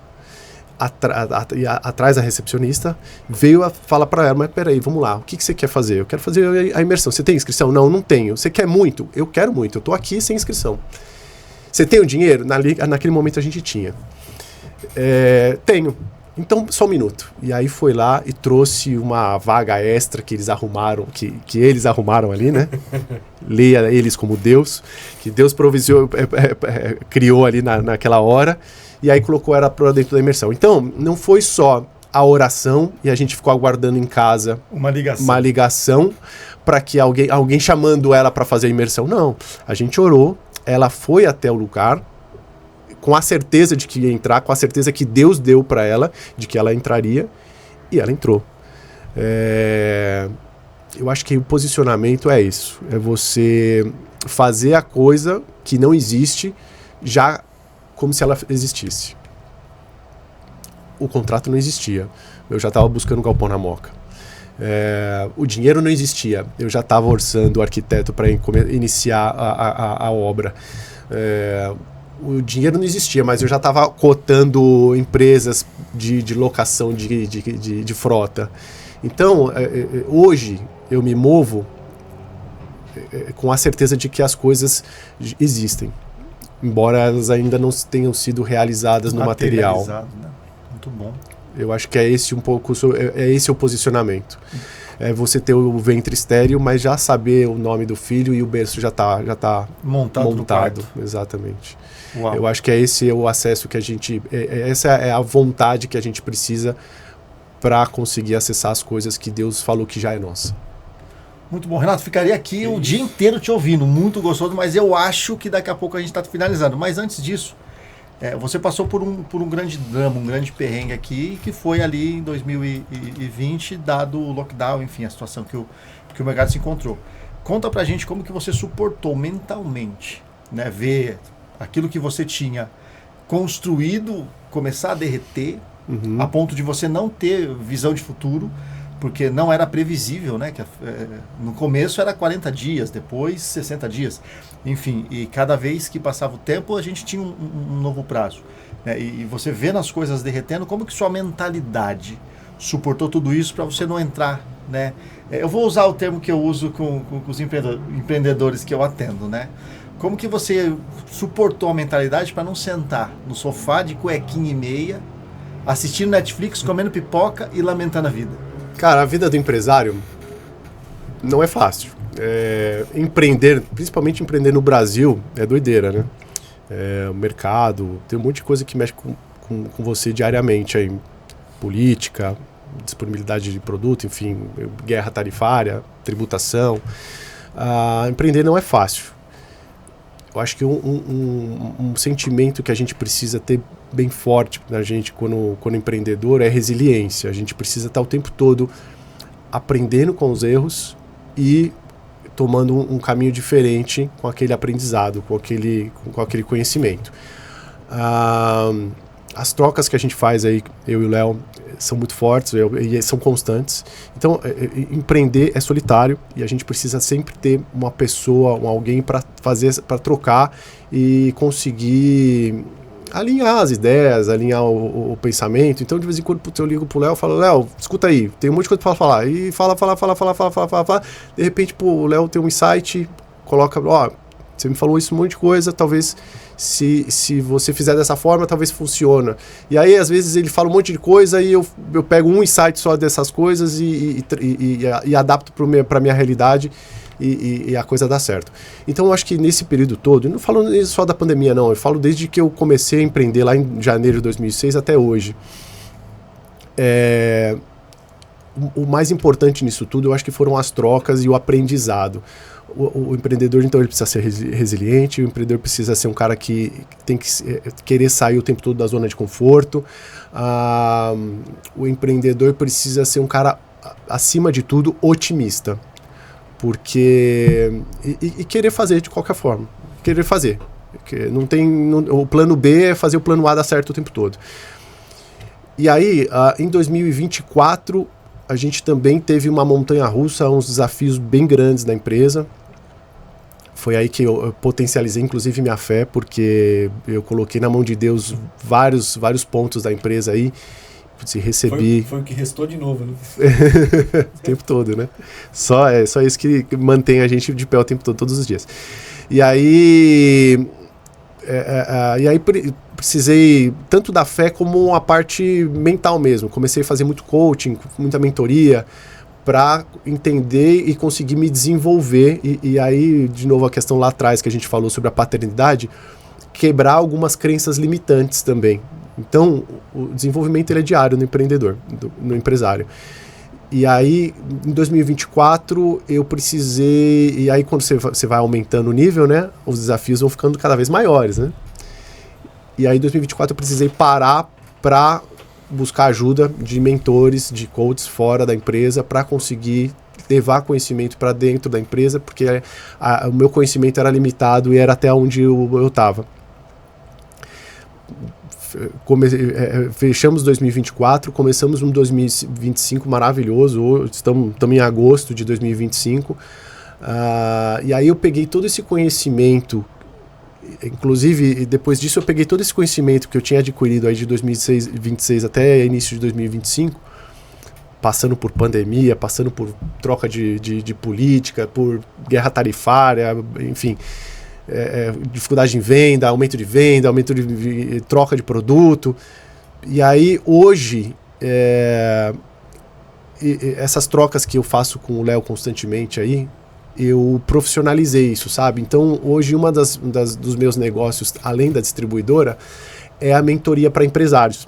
Atrás da recepcionista, veio a falar para ela, mas peraí, vamos lá, o que você quer fazer? Eu quero fazer a imersão. Você tem inscrição? Não tenho. Você quer muito? Eu quero muito, eu tô aqui sem inscrição. Você tem o dinheiro? Naquele momento a gente tinha. Tenho. Então, só um minuto. E aí foi lá e trouxe uma vaga extra que eles arrumaram, que eles arrumaram ali, né? Leia eles como Deus, que Deus provisionou, criou ali naquela hora. E aí colocou ela para dentro da imersão. Então, não foi só a oração e a gente ficou aguardando em casa Uma ligação para que alguém chamando ela para fazer a imersão. Não, a gente orou, ela foi até o lugar com a certeza de que ia entrar, com a certeza que Deus deu para ela, de que ela entraria, e ela entrou. Eu acho que o posicionamento é isso, é você fazer a coisa que não existe já como se ela existisse. O contrato não existia, eu já estava buscando galpão na Moca. O dinheiro não existia, eu já estava orçando o arquiteto para iniciar a obra. O dinheiro não existia, mas eu já estava cotando empresas de locação de frota. Então, hoje eu me movo com a certeza de que as coisas existem, embora elas ainda não tenham sido realizadas no material. Né? Muito bom. Eu acho que é esse o posicionamento. É você ter o ventre estéril, mas já saber o nome do filho e o berço já tá montado. Exatamente. Uau. Eu acho que esse é o acesso que a gente... essa é a vontade que a gente precisa para conseguir acessar as coisas que Deus falou que já é nossa. Muito bom. Renato, ficaria aqui o dia inteiro te ouvindo. Muito gostoso, mas eu acho que daqui a pouco a gente está finalizando. Mas antes disso, você passou por um grande drama, um grande perrengue aqui, que foi ali em 2020, dado o lockdown, enfim, a situação que o mercado se encontrou. Conta pra gente como que você suportou mentalmente, né, ver aquilo que você tinha construído começar a derreter, a ponto de você não ter visão de futuro, porque não era previsível, né? No começo era 40 dias, depois 60 dias, enfim, e cada vez que passava o tempo a gente tinha um novo prazo, né? E você vendo as coisas derretendo, como que sua mentalidade suportou tudo isso para você não entrar, né? Eu vou usar o termo que eu uso com os empreendedores que eu atendo, né? Como que você suportou a mentalidade para não sentar no sofá de cuequinha e meia, assistindo Netflix, comendo pipoca e lamentando a vida? Cara, a vida do empresário não é fácil. Empreender, principalmente empreender no Brasil, é doideira, né? O mercado, tem um monte de coisa que mexe com você diariamente aí. Política, disponibilidade de produto, enfim, guerra tarifária, tributação. Empreender não é fácil. Eu acho que um sentimento que a gente precisa ter bem forte na gente quando empreendedor é resiliência. A gente precisa estar o tempo todo aprendendo com os erros e tomando um caminho diferente com aquele aprendizado, com aquele conhecimento. As trocas que a gente faz aí, eu e o Léo, são muito fortes e são constantes. Então, empreender é solitário e a gente precisa sempre ter uma pessoa, alguém para trocar e conseguir alinhar as ideias, alinhar o pensamento. Então, de vez em quando eu ligo pro Léo e falo: Léo, escuta aí, tem um monte de coisa para falar. E fala. De repente, o Léo tem um insight, coloca: você me falou isso, um monte de coisa, talvez se você fizer dessa forma, talvez funcione. E aí, às vezes, ele fala um monte de coisa e eu pego um insight só dessas coisas e adapto para a minha realidade e a coisa dá certo. Então, eu acho que nesse período todo, eu não falo só da pandemia, não, eu falo desde que eu comecei a empreender lá em janeiro de 2006 até hoje. O mais importante nisso tudo, eu acho que foram as trocas e o aprendizado. O empreendedor, então, ele precisa ser resiliente, o empreendedor precisa ser um cara que tem que querer sair o tempo todo da zona de conforto. O empreendedor precisa ser um cara, acima de tudo, otimista. Porque... E querer fazer de qualquer forma. Querer fazer. O plano B é fazer o plano A dar certo o tempo todo. E aí, em 2024... a gente também teve uma montanha-russa, uns desafios bem grandes na empresa. Foi aí que eu potencializei, inclusive, minha fé, porque eu coloquei na mão de Deus vários pontos da empresa aí. Se recebi... Foi o que restou de novo, né? O tempo todo, né? Só isso que mantém a gente de pé o tempo todo, todos os dias. E aí... precisei tanto da fé como a parte mental mesmo. Comecei a fazer muito coaching, muita mentoria, para entender e conseguir me desenvolver. E aí, de novo, a questão lá atrás que a gente falou sobre a paternidade, quebrar algumas crenças limitantes também. Então, o desenvolvimento ele é diário no empreendedor, no empresário. E aí, em 2024, eu precisei... E aí, quando você vai aumentando o nível, né? Os desafios vão ficando cada vez maiores, né? E aí, em 2024, eu precisei parar para buscar ajuda de mentores, de coaches fora da empresa para conseguir levar conhecimento para dentro da empresa, porque o meu conhecimento era limitado e era até onde eu estava. Fechamos 2024, começamos um 2025 maravilhoso, estamos em agosto de 2025, e aí eu peguei todo esse conhecimento, inclusive depois disso eu peguei todo esse conhecimento que eu tinha adquirido aí de 2026 até início de 2025, passando por pandemia, passando por troca de política, por guerra tarifária, enfim... dificuldade em venda, aumento de troca de produto. E aí, hoje, essas trocas que eu faço com o Léo constantemente aí, eu profissionalizei isso, sabe? Então, hoje, uma dos meus negócios, além da distribuidora, é a mentoria para empresários.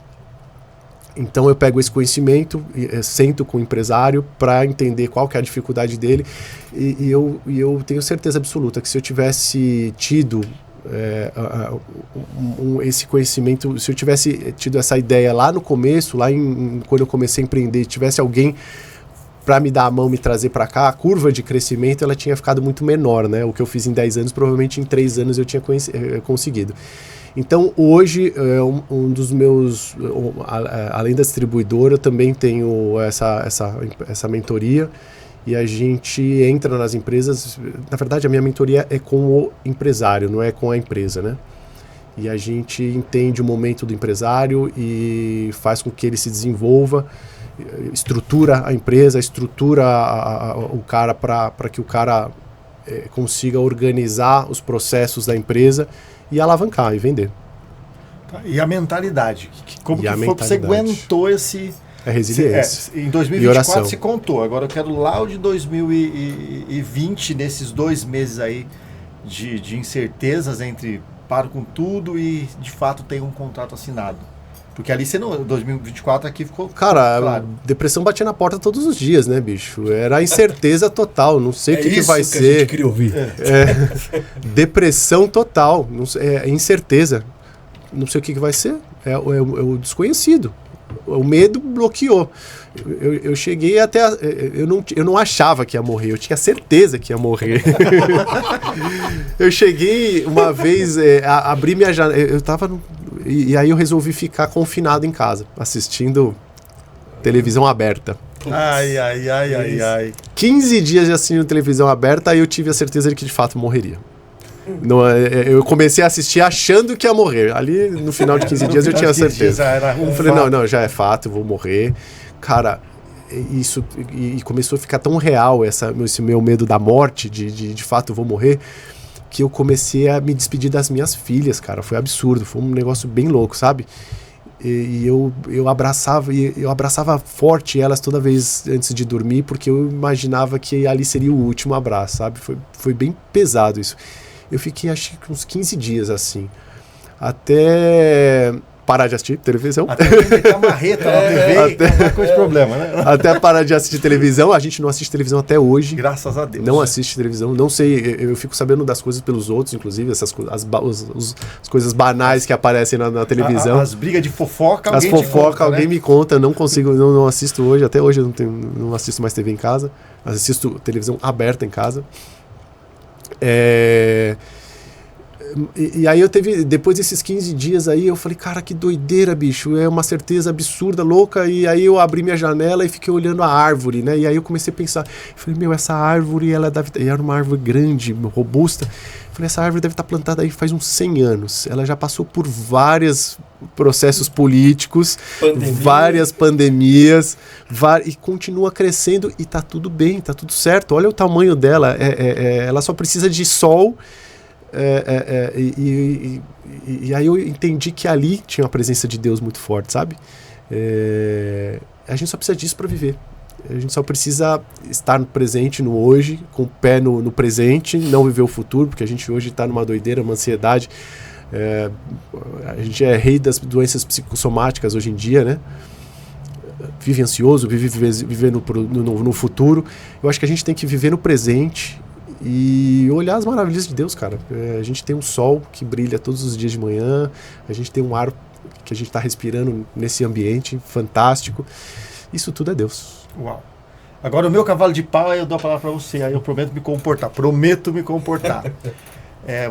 Então eu pego esse conhecimento, sento com o empresário para entender qual que é a dificuldade dele e eu tenho certeza absoluta que se eu tivesse tido esse conhecimento, se eu tivesse tido essa ideia lá no começo, quando eu comecei a empreender, tivesse alguém para me dar a mão, me trazer para cá, a curva de crescimento ela tinha ficado muito menor, né? O que eu fiz em 10 anos, provavelmente em 3 anos eu tinha conseguido. Então, hoje, um dos meus, além da distribuidora, eu também tenho essa mentoria e a gente entra nas empresas. Na verdade, a minha mentoria é com o empresário, não é com a empresa, né? E a gente entende o momento do empresário e faz com que ele se desenvolva, estrutura a empresa, estrutura o cara para que o cara consiga organizar os processos da empresa e alavancar e vender. Tá, e a mentalidade? Como que foi que você aguentou esse... É resiliência. Em 2024 se contou. Agora eu quero lá o de 2020, nesses 2 meses aí de incertezas entre paro com tudo e de fato tem um contrato assinado. Porque ali você não... 2024 aqui ficou... Cara, claro. Depressão batia na porta todos os dias, né, bicho? Era incerteza total. Não sei o que vai ser. É isso que a gente queria ouvir. Depressão total. Incerteza. Não sei o que vai ser. É o desconhecido. O medo bloqueou. Eu cheguei até... Eu não achava que ia morrer. Eu tinha certeza que ia morrer. Eu cheguei uma vez... abri minha janela... Eu tava... E aí eu resolvi ficar confinado em casa, assistindo televisão aberta. Ai. 15 dias de assistindo televisão aberta, aí eu tive a certeza de que de fato morreria. Eu comecei a assistir achando que ia morrer. Ali no final de 15 dias eu tinha certeza. Eu falei, não, já é fato, eu vou morrer. Cara, isso... E começou a ficar tão real esse meu medo da morte, de fato eu vou morrer, que eu comecei a me despedir das minhas filhas, cara. Foi absurdo, foi um negócio bem louco, sabe? E eu abraçava forte elas toda vez antes de dormir, porque eu imaginava que ali seria o último abraço, sabe? Foi bem pesado isso. Eu fiquei, acho que uns 15 dias assim, até parar de assistir televisão. Até meter a marreta na TV, até com esse problema, né? Até parar de assistir televisão. A gente não assiste televisão até hoje. Graças a Deus. Não assiste televisão. Não sei, eu fico sabendo das coisas pelos outros, inclusive, as coisas banais que aparecem na televisão. As brigas de fofoca, alguém me conta. Eu não consigo, não assisto hoje. Até hoje eu não assisto mais TV em casa. Assisto televisão aberta em casa. E aí depois desses 15 dias aí, eu falei, cara, que doideira, bicho, é uma certeza absurda, louca, e aí eu abri minha janela e fiquei olhando a árvore, né, e aí eu comecei a pensar, falei, essa árvore, era uma árvore grande, robusta, falei, essa árvore deve estar plantada aí faz uns 100 anos, ela já passou por vários processos políticos, várias pandemias, e continua crescendo, e tá tudo bem, tá tudo certo, olha o tamanho dela, ela só precisa de sol. E aí eu entendi que ali tinha uma presença de Deus muito forte, sabe? A gente só precisa disso para viver. A gente só precisa estar no presente, no hoje, com o pé no presente, não viver o futuro, porque a gente hoje está numa doideira, uma ansiedade. A gente é rei das doenças psicossomáticas hoje em dia, né? Vive ansioso, vive no futuro. Eu acho que a gente tem que viver no presente e olhar as maravilhas de Deus, cara. A gente tem um sol que brilha todos os dias de manhã, a gente tem um ar que a gente está respirando nesse ambiente fantástico. Isso tudo é Deus. Uau. Agora o meu cavalo de pau, aí eu dou a palavra para você, aí eu prometo me comportar.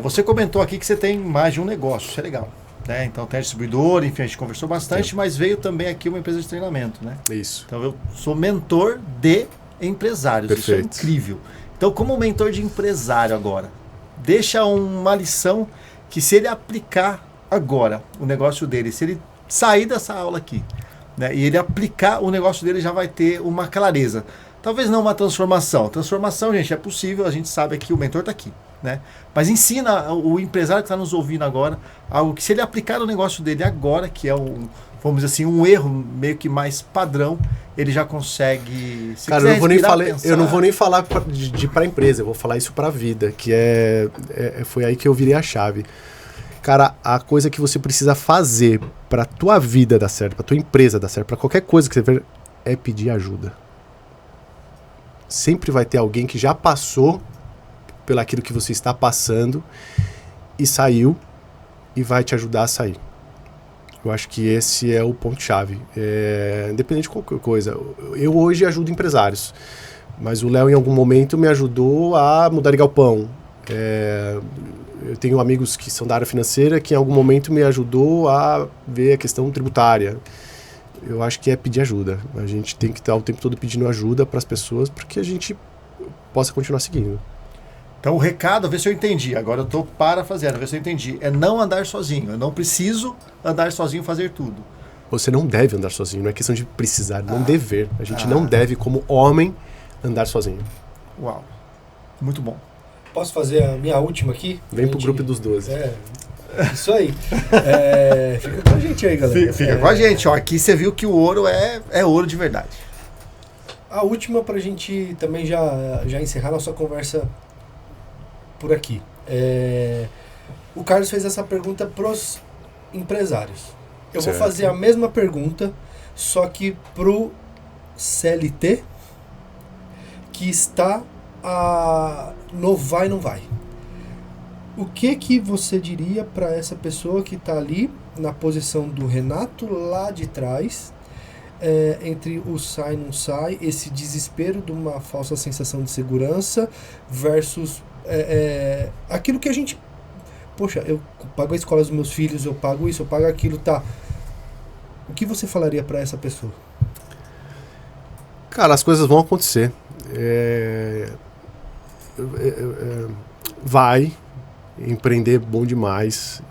Você comentou aqui que você tem mais de um negócio, isso é legal. Né? Então tem a distribuidora, enfim, a gente conversou bastante, mas veio também aqui uma empresa de treinamento, né? Isso. Então eu sou mentor de empresários, Perfeito. Isso é incrível. Então, como mentor de empresário agora, deixa uma lição que se ele aplicar agora o negócio dele, se ele sair dessa aula aqui, né, e ele aplicar o negócio dele, já vai ter uma clareza. Talvez não uma transformação. Transformação, gente, é possível, a gente sabe que o mentor está aqui. Né? Mas ensina o empresário que está nos ouvindo agora algo que, se ele aplicar no negócio dele agora, que é vamos dizer assim, um erro meio que mais padrão, ele já consegue. Cara, eu não vou nem falar para a empresa, eu vou falar isso para a vida, que foi aí que eu virei a chave. Cara, a coisa que você precisa fazer para tua vida dar certo, para tua empresa dar certo, para qualquer coisa que você ver, é pedir ajuda. Sempre vai ter alguém que já passou pelo aquilo que você está passando e saiu e vai te ajudar a sair. Eu acho que esse é o ponto-chave. Independente de qualquer coisa. Eu hoje ajudo empresários, mas o Léo em algum momento me ajudou a mudar de galpão. Eu tenho amigos que são da área financeira que em algum momento me ajudou a ver a questão tributária. Eu acho que é pedir ajuda. A gente tem que estar o tempo todo pedindo ajuda para as pessoas para que a gente possa continuar seguindo. Então o recado, ver se eu entendi, agora eu estou parafraseando, ver se eu entendi, é não andar sozinho, eu não preciso andar sozinho fazer tudo. Você não deve andar sozinho, não é questão de precisar, não dever. A gente não deve, como homem, andar sozinho. Uau, muito bom. Posso fazer a minha última aqui? Vem pro grupo dos 12. Isso aí. Fica com a gente aí, galera. Fica com a gente, ó, aqui você viu que o ouro é ouro de verdade. A última pra gente também já encerrar nossa conversa por aqui. O Carlos fez essa pergunta pros empresários. Eu vou fazer a mesma pergunta, só que pro CLT que está no vai não vai. O que você diria para essa pessoa que está ali na posição do Renato lá de trás, entre o sai e não sai, esse desespero de uma falsa sensação de segurança versus aquilo que a gente... Poxa, eu pago a escola dos meus filhos, eu pago isso, eu pago aquilo, tá. O que você falaria para essa pessoa? Cara, as coisas vão acontecer. Vai. Empreender é bom demais.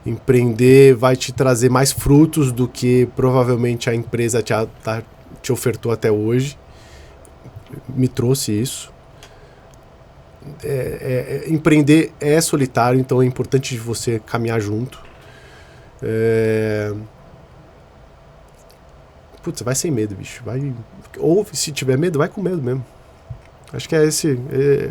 Empreender vai te trazer mais frutos do que provavelmente a empresa te ofertou até hoje. Me trouxe isso. Empreender é solitário, então é importante você caminhar junto. Putz, vai sem medo, bicho. Ou se tiver medo, vai com medo mesmo. Acho que é esse.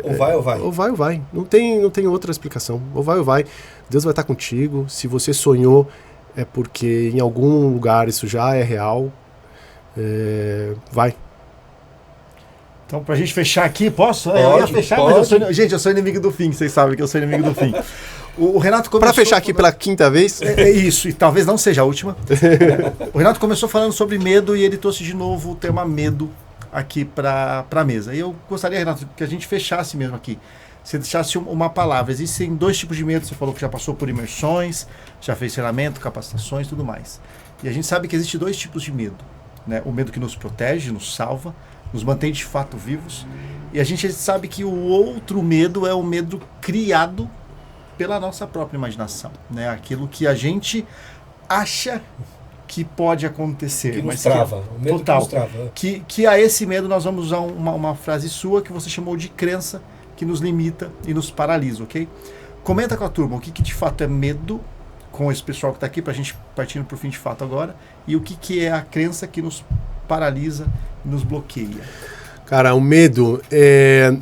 Ou vai ou vai. Ou vai ou vai. Não tem outra explicação. Ou vai ou vai. Deus vai estar contigo. Se você sonhou, é porque em algum lugar isso já é real. Vai. Então, pra gente fechar aqui, posso? Pode, eu ia fechar, pode. mas eu sou inimigo do fim. Vocês sabem que eu sou inimigo do fim. O Renato começou... Pra fechar aqui pela quinta vez? Isso, e talvez não seja a última. O Renato começou falando sobre medo e ele trouxe de novo o tema medo aqui para a mesa. E eu gostaria, Renato, que a gente fechasse mesmo aqui. Você deixasse uma palavra. Existem 2 tipos de medo. Você falou que já passou por imersões, já fez treinamento, capacitações e tudo mais. E a gente sabe que existem 2 tipos de medo. Né? O medo que nos protege, nos salva, nos mantém de fato vivos. E a gente sabe que o outro medo é o medo criado pela nossa própria imaginação. Né? Aquilo que a gente acha que pode acontecer. Que nos mas trava. O medo total, que nos trava. Que a esse medo nós vamos usar uma frase sua que você chamou de crença, que nos limita e nos paralisa, ok? Comenta com a turma o que de fato é medo, com esse pessoal que está aqui, para a gente partindo para o fim de fato agora, e o que é a crença que nos paralisa e nos bloqueia. Cara, o medo,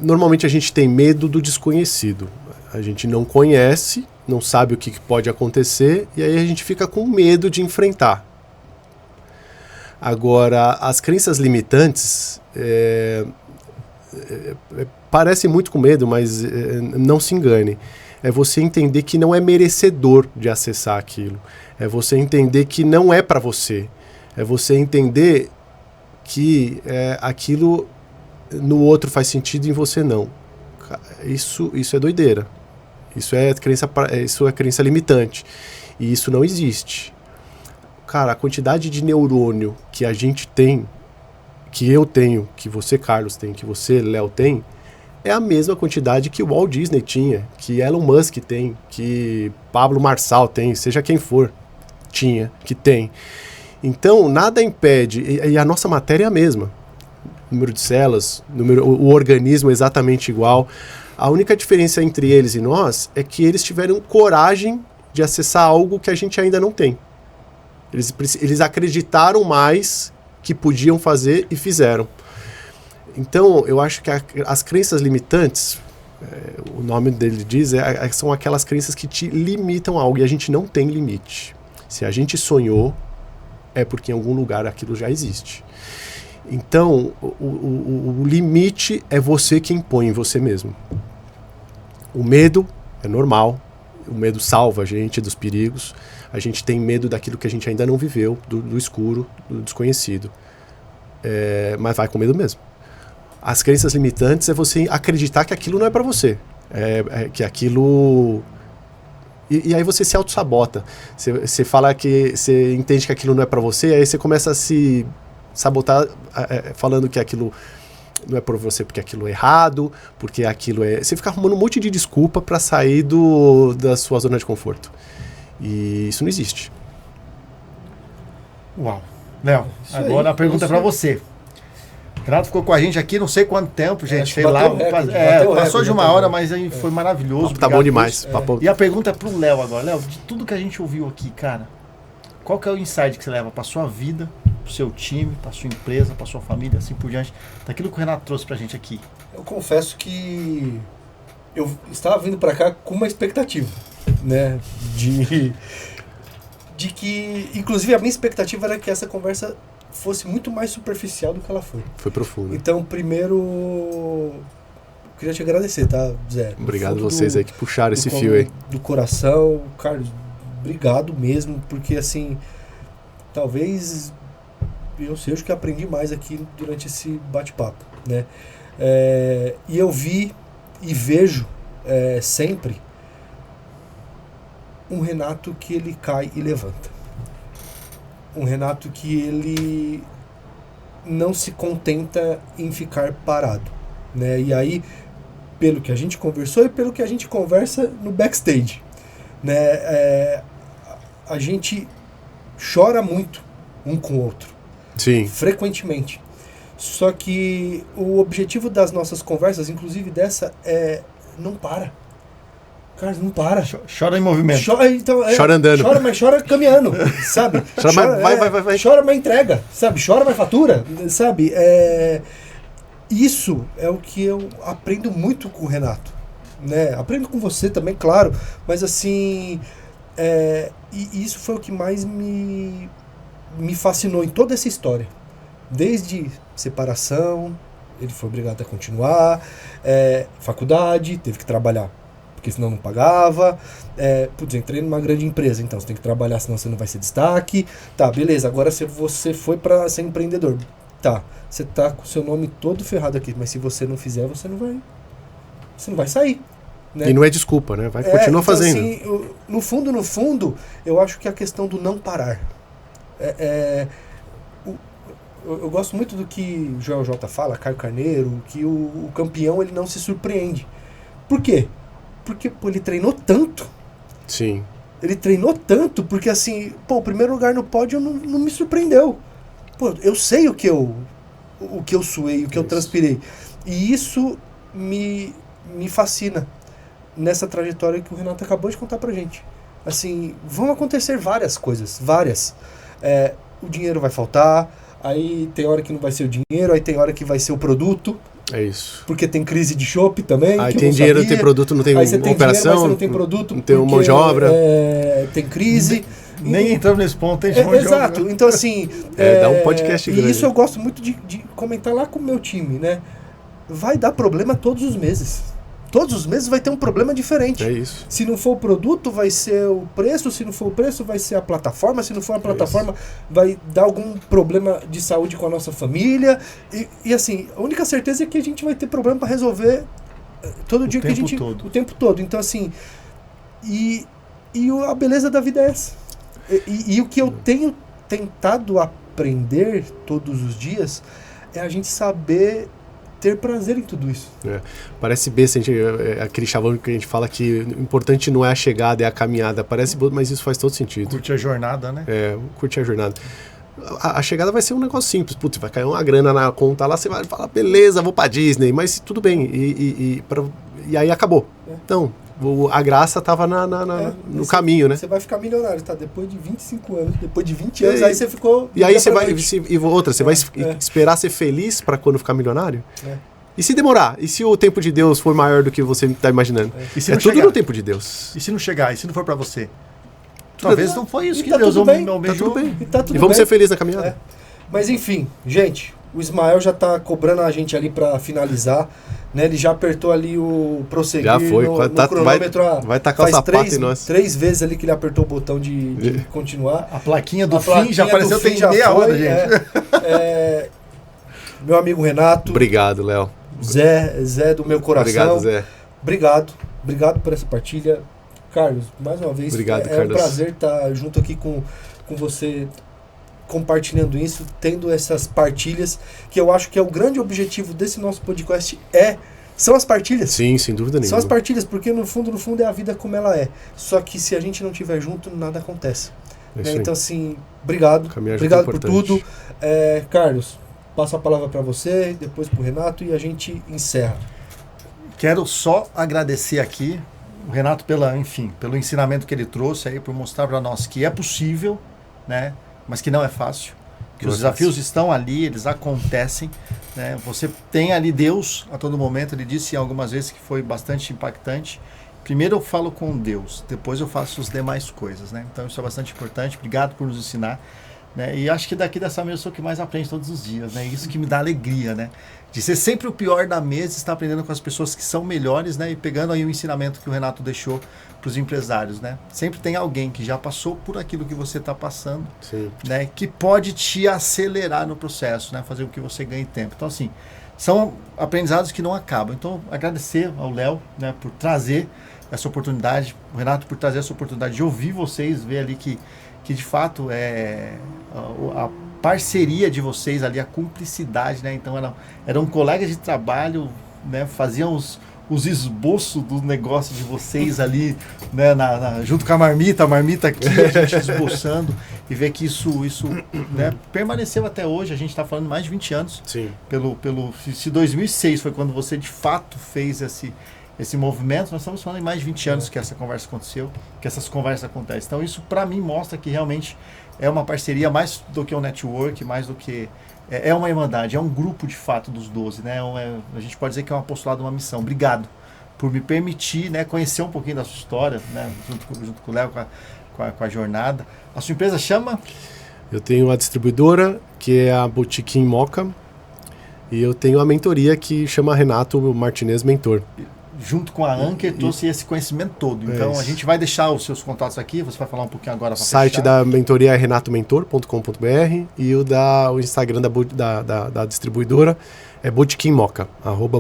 normalmente a gente tem medo do desconhecido. A gente não conhece, não sabe o que pode acontecer, e aí a gente fica com medo de enfrentar. Agora, as crenças limitantes parecem muito com medo, mas não se engane. É você entender que não é merecedor de acessar aquilo. É você entender que não é para você. É você entender que aquilo no outro faz sentido e em você não. Isso é doideira. Isso é crença limitante. E isso não existe. Cara, a quantidade de neurônio que a gente tem, que eu tenho, que você, Carlos, tem, que você, Léo, tem, é a mesma quantidade que o Walt Disney tinha, que Elon Musk tem, que Pablo Marçal tem, seja quem for, tinha, que tem. Então, nada impede, e a nossa matéria é a mesma. Número de células, o organismo é exatamente igual. A única diferença entre eles e nós é que eles tiveram coragem de acessar algo que a gente ainda não tem. Eles acreditaram mais que podiam fazer e fizeram. Então, eu acho que as crenças limitantes, o nome dele diz, são aquelas crenças que te limitam a algo, e a gente não tem limite. Se a gente sonhou, é porque em algum lugar aquilo já existe. Então, o limite é você que impõe em você mesmo. O medo é normal, o medo salva a gente dos perigos, a gente tem medo daquilo que a gente ainda não viveu, do escuro, do desconhecido. Mas vai com medo mesmo. As crenças limitantes é você acreditar que aquilo não é para você. Que aquilo... E aí você se auto-sabota. Você fala que... Você entende que aquilo não é para você, aí você começa a se sabotar falando que aquilo não é para você porque aquilo é errado, porque aquilo é... Você fica arrumando um monte de desculpa para sair da sua zona de conforto. E isso não existe. Uau. Léo, agora a pergunta é para você. O Renato ficou com a gente aqui não sei quanto tempo, gente. Sei lá. Passou de uma hora, mas aí foi maravilhoso. Tá bom demais. E a pergunta é pro Léo agora. Léo, de tudo que a gente ouviu aqui, cara, qual que é o insight que você leva pra sua vida, pro seu time, pra sua empresa, pra sua família, assim por diante, daquilo que o Renato trouxe pra gente aqui? Eu confesso que eu estava vindo para cá com uma expectativa, né? De que, inclusive, a minha expectativa era que essa conversa fosse muito mais superficial do que ela foi. Foi profundo. Então, primeiro, eu queria te agradecer, tá, Zé? Obrigado a vocês aí que puxaram esse fio aí. Do coração, Carlos, obrigado mesmo, porque assim, talvez eu seja o que aprendi mais aqui durante esse bate-papo, né? E eu vi e vejo sempre um Renato que ele cai e levanta. Um Renato que ele não se contenta em ficar parado, né? E aí, pelo que a gente conversou e pelo que a gente conversa no backstage, né? A gente chora muito um com o outro. Sim. Frequentemente. Só que o objetivo das nossas conversas, inclusive dessa, não para. Cara, não para. Chora em movimento. Chora andando. Chora, mas chora caminhando, sabe? Vai. Chora, mas entrega, sabe? Chora, mas fatura, sabe? Isso é o que eu aprendo muito com o Renato, né? Aprendo com você também, claro, mas assim... E isso foi o que mais me fascinou em toda essa história. Desde separação, ele foi obrigado a continuar, faculdade, teve que trabalhar, porque senão não pagava. Entrei numa grande empresa, então você tem que trabalhar, senão você não vai ser destaque. Tá, beleza, agora você foi para ser empreendedor. Tá, você tá com o seu nome todo ferrado aqui, mas se você não fizer, você não vai sair. Né? E não é desculpa, né? Vai continuar então, fazendo. Assim, no fundo, eu acho que a questão do não parar. Eu gosto muito do que o Joel J fala, Caio Carneiro, que o campeão ele não se surpreende. Por quê? Porque ele treinou tanto. Sim. Ele treinou tanto, porque assim, o primeiro lugar no pódio não me surpreendeu. Eu sei o que eu suei, o que eu transpirei. E isso me fascina nessa trajetória que o Renato acabou de contar pra gente. Assim, vão acontecer várias coisas, várias. O dinheiro vai faltar, aí tem hora que não vai ser o dinheiro, aí tem hora que vai ser o produto, É isso. Porque tem crise de chopp também. Aí que eu tem não dinheiro, sabia. não tem produto, não tem Aí você tem operação. dinheiro, mas você não tem produto. Não tem mão de obra. Tem crise. Nem entramos nesse ponto, tem mão de Exato. obra. Então, assim... Dá um podcast grande. E isso eu gosto muito de comentar lá com o meu time, né? Vai dar problema todos os meses. Todos os meses vai ter um problema diferente. É isso. Se não for o produto, vai ser o preço. Se não for o preço, vai ser a plataforma. Se não for a plataforma, vai dar algum problema de saúde com a nossa família. E assim, a única certeza é que a gente vai ter problema para resolver todo dia que a gente... O tempo todo. Então, assim... A beleza da vida é essa. E o que eu tenho tentado aprender todos os dias é a gente saber ter prazer em tudo isso. Parece besta, aquele chavão que a gente fala que o importante não é a chegada, é a caminhada. Parece bobo, mas isso faz todo sentido. Curtir a jornada, né? Curtir a jornada. A chegada vai ser um negócio simples. Putz, vai cair uma grana na conta lá, você vai falar, beleza, vou pra Disney, mas tudo bem. E aí acabou. Então, a graça tava no caminho, né? Você vai ficar milionário, tá? Depois de 25 anos, depois de 20 anos, aí você ficou... E aí você vai... Você vai esperar ser feliz pra quando ficar milionário? E se demorar? E se o tempo de Deus for maior do que você tá imaginando? E se não tudo chegar? no tempo de Deus. E se não chegar? E se não for pra você? Talvez não foi isso que tá Deus tudo bem. almejou. Tá tudo bem. E tá tudo E vamos bem. ser felizes na caminhada. Mas enfim, gente, o Ismael já tá cobrando a gente ali pra finalizar, né? Ele já apertou ali o prosseguir Já foi. no cronômetro. Vai tacar o sapato em nós. 3 vezes ali que ele apertou o botão de continuar. A plaquinha do fim já apareceu, tem meia hora, gente. Meu amigo Renato. Obrigado, Léo. Zé do meu coração. Obrigado, Zé. Obrigado por essa partilha. Carlos, mais uma vez, Obrigado, é um prazer estar junto aqui com você, compartilhando isso, tendo essas partilhas, que eu acho que é o grande objetivo desse nosso podcast, são as partilhas. Sim, sem dúvida nenhuma. São as partilhas, porque no fundo é a vida como ela é. Só que se a gente não estiver junto, nada acontece. Então, assim, obrigado por tudo. Carlos, passo a palavra para você, depois para o Renato e a gente encerra. Quero só agradecer aqui o Renato pelo ensinamento que ele trouxe aí, por mostrar para nós que é possível, né? Mas que não é fácil. Que os desafios estão ali, eles acontecem, né? Você tem ali Deus a todo momento. Ele disse algumas vezes que foi bastante impactante. Primeiro eu falo com Deus, depois eu faço as demais coisas, né? Então isso é bastante importante. Obrigado por nos ensinar, né? E acho que daqui dessa mesa eu sou o que mais aprende todos os dias, né? Isso que me dá alegria, né? De ser sempre o pior da mesa, estar aprendendo com as pessoas que são melhores, né? E pegando aí o ensinamento que o Renato deixou para os empresários, né? Sempre tem alguém que já passou por aquilo que você está passando, Sim. né? Que pode te acelerar no processo, né? Fazer com que você ganhe tempo. Então, assim, são aprendizados que não acabam. Então, agradecer ao Léo, né? Por trazer essa oportunidade, o Renato por trazer essa oportunidade de ouvir vocês, ver ali que de fato a parceria de vocês ali, a cumplicidade, né? Então eram colegas de trabalho, né? Faziam os esboços do negócio de vocês ali, né? Junto com a marmita aqui, a gente esboçando e ver que isso né? Permaneceu até hoje. A gente está falando mais de 20 anos. Sim. Se 2006 foi quando você de fato fez esse movimento, nós estamos falando em mais de 20 anos que essa conversa aconteceu, que essas conversas acontecem. Então isso para mim mostra que realmente é uma parceria mais do que um network, mais do que... É uma irmandade, é um grupo de fato dos 12, né? A gente pode dizer que é um apostolado, uma missão. Obrigado por me permitir, né, conhecer um pouquinho da sua história, né, junto com o Léo, com a jornada. A sua empresa chama? Eu tenho a distribuidora, que é a Botequim Moca, e eu tenho a mentoria que chama Renato Martinez Mentor. Junto com a Anker, trouxe esse conhecimento todo. Então, a gente vai deixar os seus contatos aqui, você vai falar um pouquinho agora. O site da mentoria é renatomentor.com.br e o Instagram da distribuidora é Botequim Moca,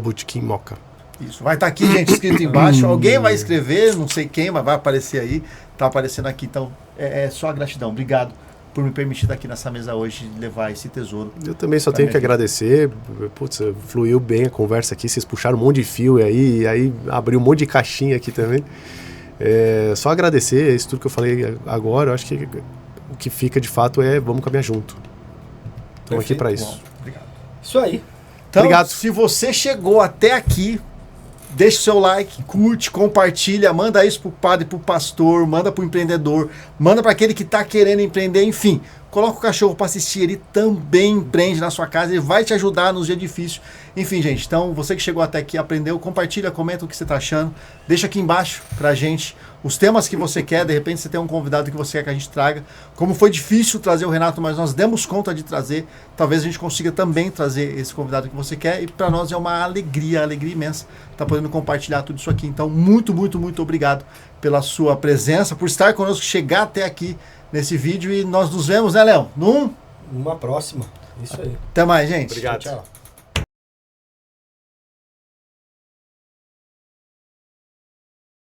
@Botequim Moca. Isso, vai estar aqui, gente, escrito embaixo. Alguém vai escrever, não sei quem, mas vai aparecer aí. Tá aparecendo aqui, então é só a gratidão. Obrigado por me permitir estar aqui nessa mesa hoje levar esse tesouro. Eu também só tenho que agradecer. Putz, fluiu bem a conversa aqui, vocês puxaram um monte de fio e aí abriu um monte de caixinha aqui também. Só agradecer isso tudo que eu falei agora. Eu acho que o que fica de fato vamos caminhar junto. Estamos aqui para isso. Bom, obrigado. Isso aí. Então, obrigado. Se você chegou até aqui, deixa o seu like, curte, compartilha, manda isso pro padre, pro pastor, manda pro empreendedor, manda para aquele que está querendo empreender, enfim. coloca o cachorro para assistir, ele também prende na sua casa, ele vai te ajudar nos dias difíceis. Enfim, gente, então você que chegou até aqui, aprendeu, compartilha, comenta o que você tá achando, deixa aqui embaixo pra gente os temas que você quer, de repente você tem um convidado que você quer que a gente traga. Como foi difícil trazer o Renato, mas nós demos conta de trazer, talvez a gente consiga também trazer esse convidado que você quer, e para nós é uma alegria imensa estar podendo compartilhar tudo isso aqui. Então, muito obrigado pela sua presença, por estar conosco, chegar até aqui nesse vídeo, e nós nos vemos, né, Léo? Numa próxima. Isso aí. Até mais, gente. Obrigado. Tchau.